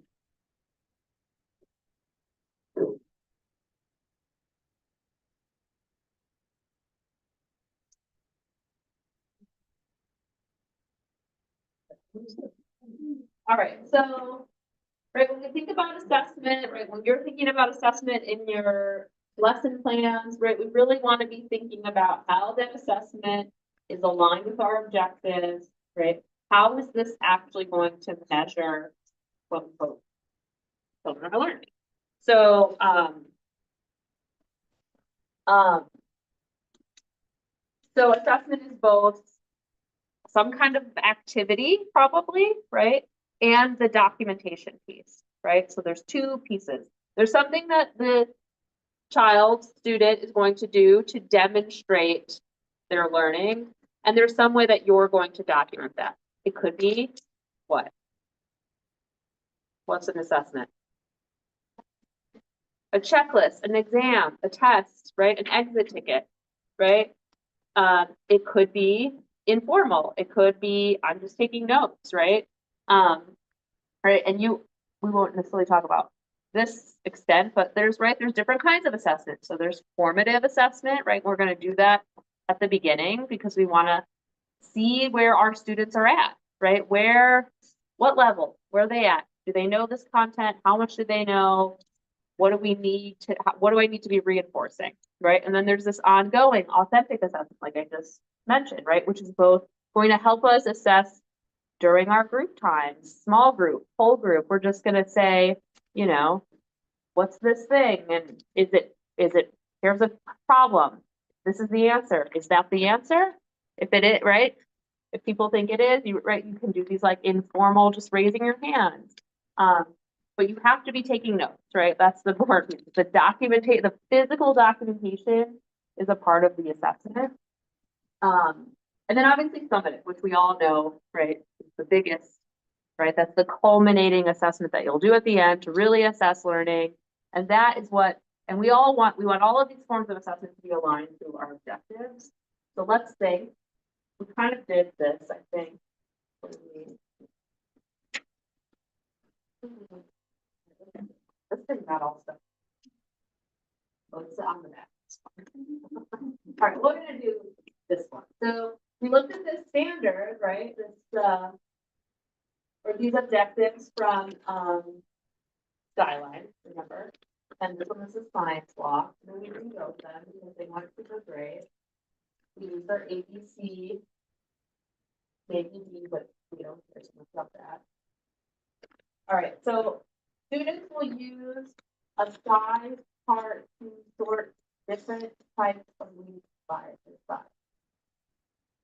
right, so, right, when we think about assessment, right, when you're thinking about assessment in your lesson plans, right, we really want to be thinking about how that assessment is aligned with our objectives, right? How is this actually going to measure quote unquote children are learning? So, so assessment is both some kind of activity, probably, right? And the documentation piece, right? So there's two pieces. There's something that the student is going to do to demonstrate their learning. And there's some way that you're going to document that. It could be what? What's an assessment? A checklist, an exam, a test, right? An exit ticket, right? It could be informal. It could be, I'm just taking notes, right? Right, and we won't necessarily talk about this extent, but there's different kinds of assessment. So there's formative assessment, right? We're gonna do that at the beginning because we wanna see where our students are at, right? What level, where are they at? Do they know this content? How much do they know? What do I need to be reinforcing, right? And then there's this ongoing authentic assessment, like I just mentioned, right? Which is both going to help us assess during our group times, small group, whole group. We're just gonna say, you know, what's this thing? And here's a problem. This is the answer. Is that the answer? If it is, right? If people think it is, you can do these like informal, just raising your hands. But you have to be taking notes, right? That's the important. The physical documentation is a part of the assessment. And then obviously summative, which we all know, right, is the biggest, right? That's the culminating assessment that you'll do at the end to really assess learning. And that is and we want all of these forms of assessment to be aligned to our objectives. So let's think, we kind of did this, I think. Let's think about all stuff. Let's on the back. All right, we're gonna do this one. So we looked at this standard, right? Or these objectives from Skyline, remember? And this one is a science block. And then we rewrote them because they weren't super great. We use our ABC, maybe D, but we don't care so much about that. All right, so students will use a size chart to sort different types of leaves by their size.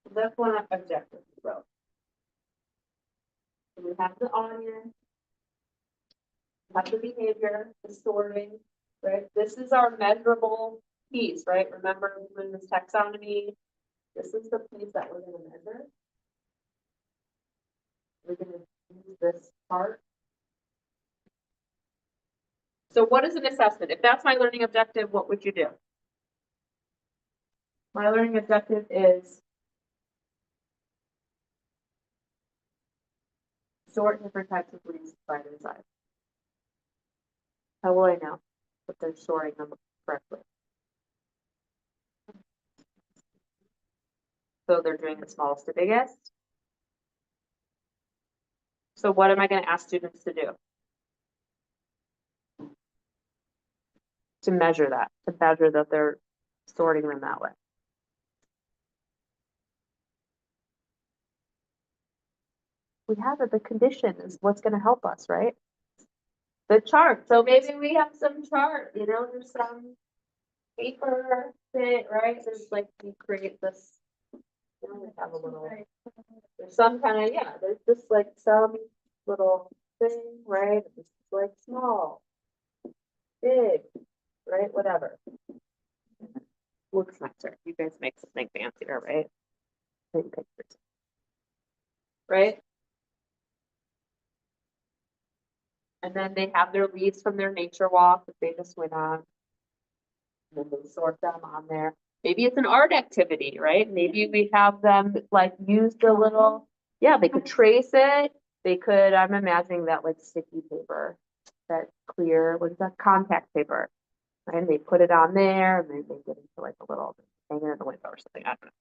So that's one objective we wrote. So we have the audience, we have the behavior, the sorting, right? This is our measurable piece, right? Remember in this taxonomy, this is the piece that we're going to measure. We're going to use this part. So what is an assessment? If that's my learning objective, what would you do? My learning objective is sort different types of leaves by their size. How will I know that they're sorting them correctly? So they're doing the smallest to biggest. So what am I going to ask students to do? To measure that they're sorting them that way. We have it, the condition is what's going to help us, right? The chart. So maybe we have some chart, there's some paper thing, right? There's like, we create this. We have a little, there's some kind of, there's just like some little thing, right? It's like small, big, right? Whatever. Looks nicer. You guys make something fancier, right? Take pictures. Right? And then they have their leaves from their nature walk that they just went on. And then they sort them on there. Maybe it's an art activity, right? Maybe we have them like use the little, they could trace it. They could, I'm imagining that like sticky paper, that clear, what's that, contact paper, right? And they put it on there and then they get into like a little, hang it in the window or something, I don't know.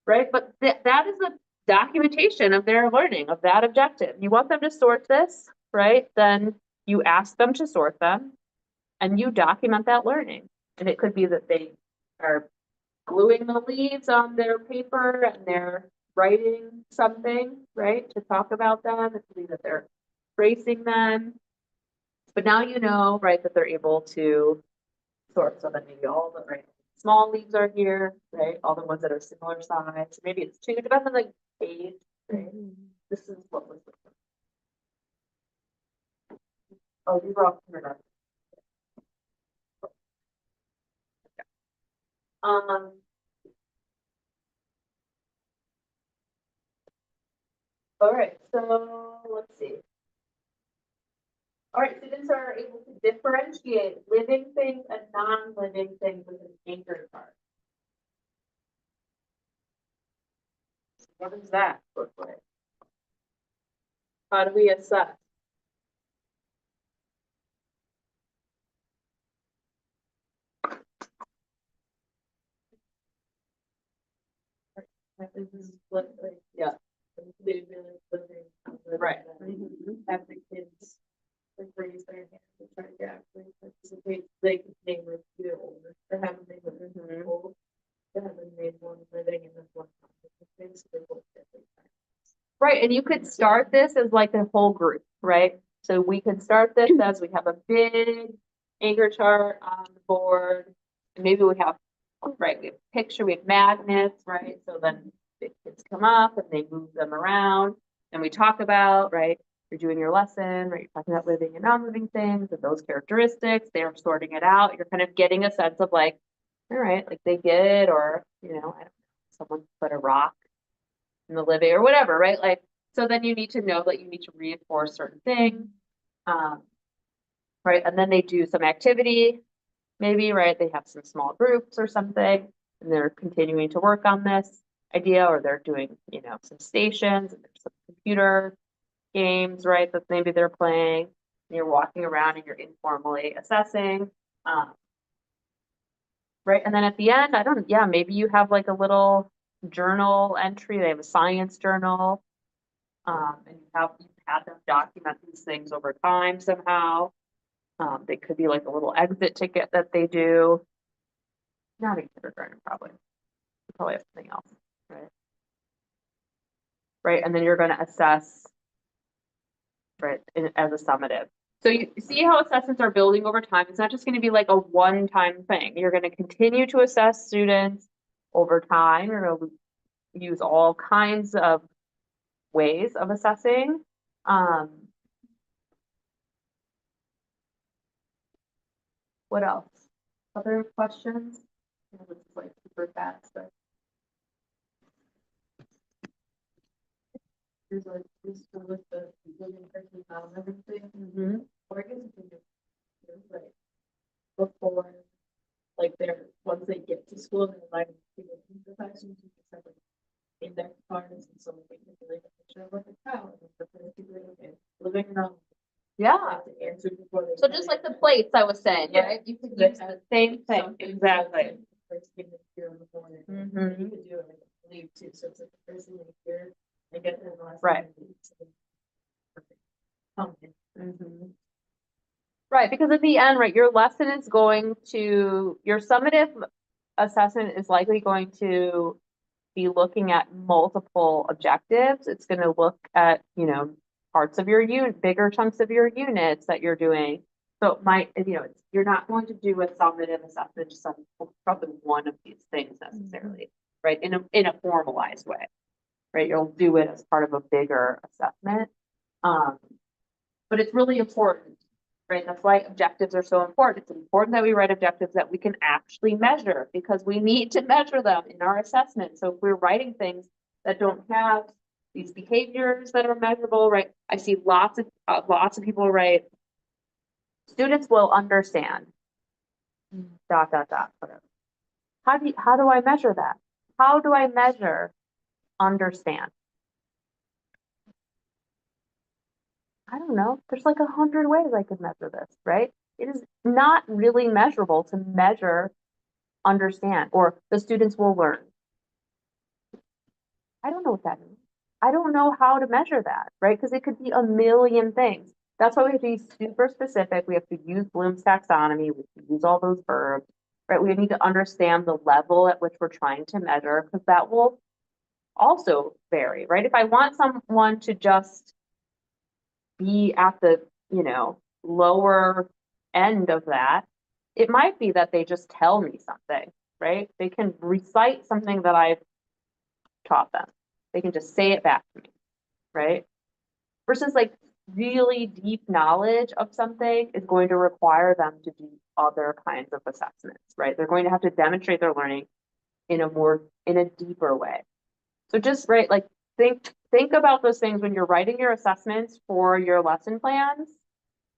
Right, but that is a documentation of their learning, of that objective. You want them to sort this, right? Then you ask them to sort them and you document that learning. And it could be that they are gluing the leaves on their paper and they're writing something, right, to talk about them. It could be that they're tracing them. But now you know, right, that they're able to sort. So that maybe all the small leaves are here, right? All the ones that are similar size. Maybe it's two, it depends on the page, right? This is what was. Oh, these are all kindergarten. All right, so let's see. All right, students are able to differentiate living things and non-living things with an anchor chart. What does that look like? How do we assess? This is what, like, Yeah. they've been living. Right. Have the kids like raise their hand to try to actually participate, they can name it either or have them name it old. They have them name one living and then one. So they're both different. Right, and you could start this as like a whole group, right? So we could start this as we have a big anchor chart on the board. And maybe we have, right, we have a picture, we have magnets, right? So then the kids come up and they move them around and we talk about, right? You're doing your lesson, right? You're talking about living and non-living things and those characteristics. They're sorting it out. You're kind of getting a sense of like, all right, like they get it, or, I don't know, someone put a rock in the living or whatever, right? Like, so then you need to know that you need to reinforce certain things. Right. And then they do some activity, maybe, right? They have some small groups or something, and they're continuing to work on this idea, or they're doing, some stations, and there's some computer games, right? That maybe they're playing, and you're walking around and you're informally assessing. Right. And then at the end, maybe you have like a little journal entry. They have a science journal. And you've had them document these things over time somehow. They could be like a little exit ticket that they do. Not in kindergarten, probably. You probably have something else, right? Right. And then you're going to assess, right, as a summative. So you see how assessments are building over time. It's not just going to be like a one-time thing. You're going to continue to assess students over time. You're going to use all kinds of ways of assessing. What else? Other questions? This is like super fast, but There's like this with the living person and everything. mm-hmm. Or I guess you can do like before, like they're once they get to school, they're like to go into the classroom to just have like index cards and so they can be like a picture of like a cow and the person living around. Yeah. Have to answer before they. So just like the plates I was saying, Yeah. right? You could use the same thing. Something Exactly. First thing that here in the morning. Mhm. You could do it, I believe too, so it's like the first thing they hear, they get their last. Right. Name. Right, because at the end, right, your lesson is going to, your summative assessment is likely going to be looking at multiple objectives. It's going to look at, parts of your unit, bigger chunks of your units that you're doing. So it might, you're not going to do a summative assessment just on probably one of these things necessarily, right? In a formalized way, right? You'll do it as part of a bigger assessment. But it's really important, right? That's why objectives are so important. It's important that we write objectives that we can actually measure, because we need to measure them in our assessment. So if we're writing things that don't have these behaviors that are measurable, right? I see lots of people write, students will understand, ... whatever. How do I measure that? How do I measure understand? I don't know. There's like 100 ways I could measure this, right? It is not really measurable to measure understand, or the students will learn. I don't know what that means. I don't know how to measure that, right? Because it could be a million things. That's why we have to be super specific. We have to use Bloom's taxonomy. We have to use all those verbs, right? We need to understand the level at which we're trying to measure, because that will also vary, right? If I want someone to just be at the, lower end of that, it might be that they just tell me something, right? They can recite something that I've taught them. They can just say it back to me, right? Versus like really deep knowledge of something is going to require them to do other kinds of assessments, right? They're going to have to demonstrate their learning in a deeper way. So just, right, like think about those things when you're writing your assessments for your lesson plans.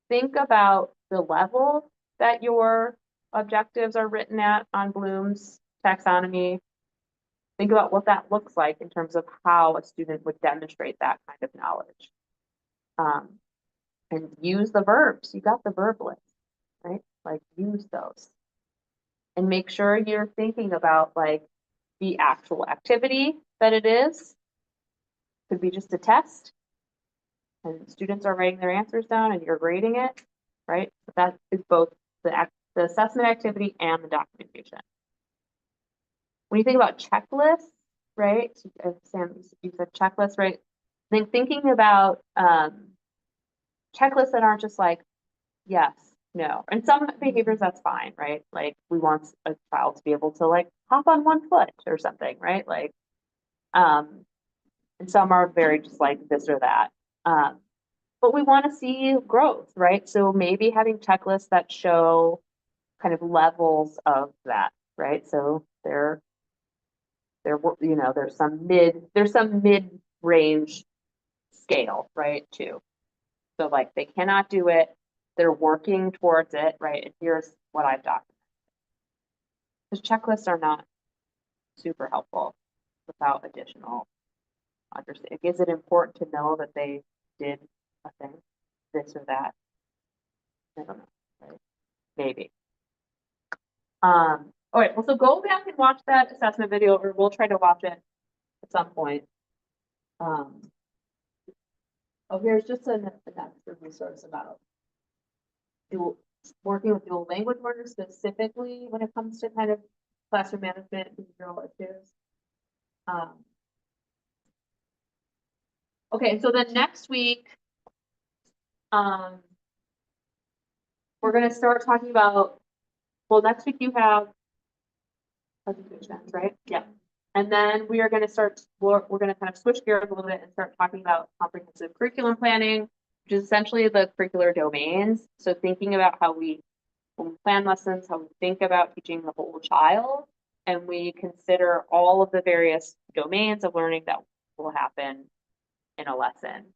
Think about the level that your objectives are written at on Bloom's taxonomy. Think about what that looks like in terms of how a student would demonstrate that kind of knowledge. And use the verbs. You got the verb list, right? Like use those. And make sure you're thinking about like the actual activity that it is. Could be just a test. And students are writing their answers down and you're grading it, right? But that is both the assessment activity and the documentation. When you think about checklists, right? Sam, you said checklists, right? Then thinking about checklists that aren't just like, yes, no. And some behaviors, that's fine, right? Like we want a child to be able to like hop on one foot or something, right? Like, and some are very just like this or that. But we want to see growth, right? So maybe having checklists that show kind of levels of that, right? So there's some mid-range scale, right? Too. So like they cannot do it, they're working towards it, right? And here's what I've documented. Because checklists are not super helpful without additional understanding. Is it important to know that they did a thing, this or that? I don't know, right? Maybe. All right, well, so go back and watch that assessment video, or we'll try to watch it at some point. Oh, here's just an extra resource about working with dual language learners specifically when it comes to kind of classroom management and behavioral issues. Okay, so then next week, we're gonna start talking about, well, next week you have presentations, right? Yeah. And then we are gonna start, we're gonna kind of switch gears a little bit and start talking about comprehensive curriculum planning, which is essentially the curricular domains. So thinking about how when we plan lessons, how we think about teaching the whole child, and we consider all of the various domains of learning that will happen in a lesson.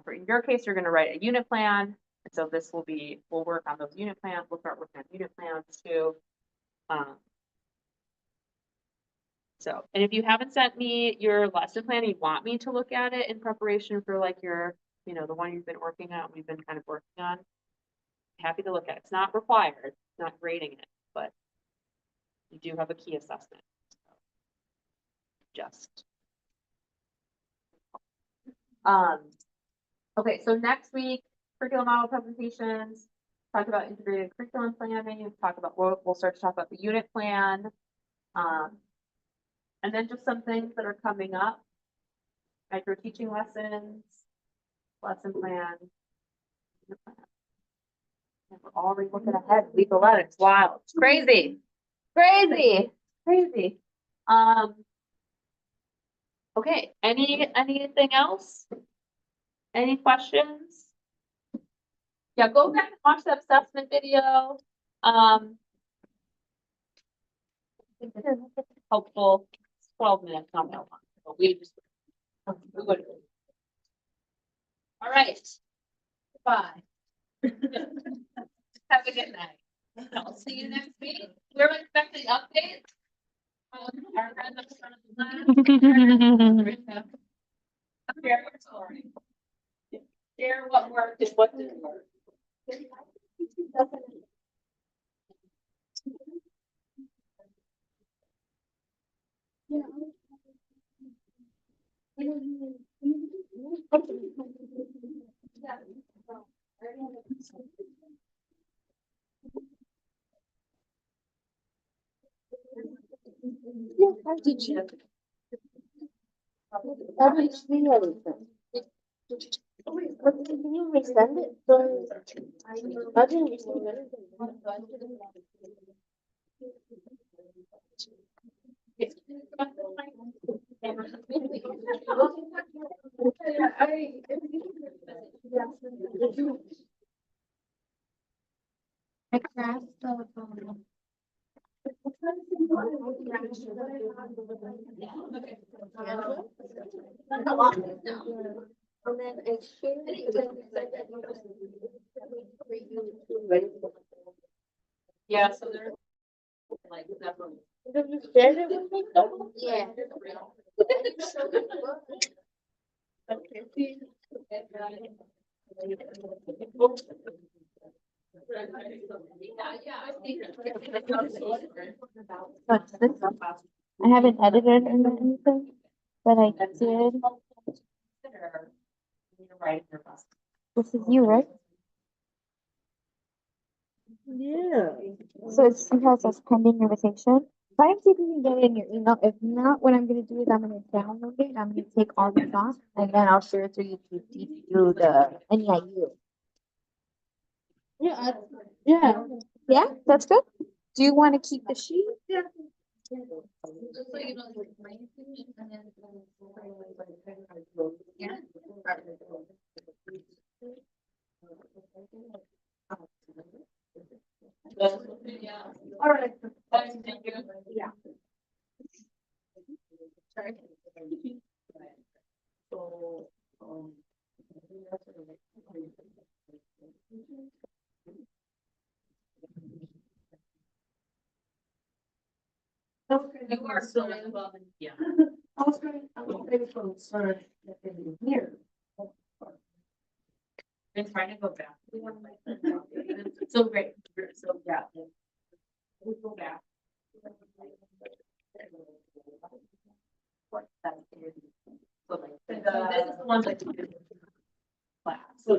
For in your case, you're going to write a unit plan. And so this will be, we'll work on those unit plans. We'll start working on unit plans too. And if you haven't sent me your lesson plan, you want me to look at it in preparation for like your, the one you've been working on, we've been kind of working on. Happy to look at it. It's not required, it's not grading it, but you do have a key assessment. Okay, so next week, curriculum model presentations, talk about integrated curriculum planning, we'll start to talk about the unit plan. And then just some things that are coming up, micro teaching lessons, lesson plan. And we're already looking ahead, week 11, it's wild, it's crazy. Okay, anything else? Any questions? Yeah, go back and watch the assessment video. Helpful, 12 minutes, not that long, but we just. All right. Bye. Have a good night. I'll see you next week. We're expecting updates. Our friend at the front of the lab. Share your story. Share what worked and what didn't work. Yeah, how did you? I didn't see anything. What, can you resend it? I didn't receive anything. And then I shared it. Yeah, so there. Like, definitely. Yeah. I haven't edited anything, but I did. This is you, right? Yeah. So it still says pending invitation. Try and see if you can get it in your email. If not, what I'm gonna do is I'm gonna download it. I'm gonna take all this off and then I'll share it through through the NEIU. Yeah, yeah. Yeah, that's good. Do you want to keep the sheet? Yeah. All right. Yeah. So, okay, You are still involved. Yeah. I was going to start in here. Been trying to go back. So great. So, yeah. We'll go back. So like, this is the ones I did. in Class. So.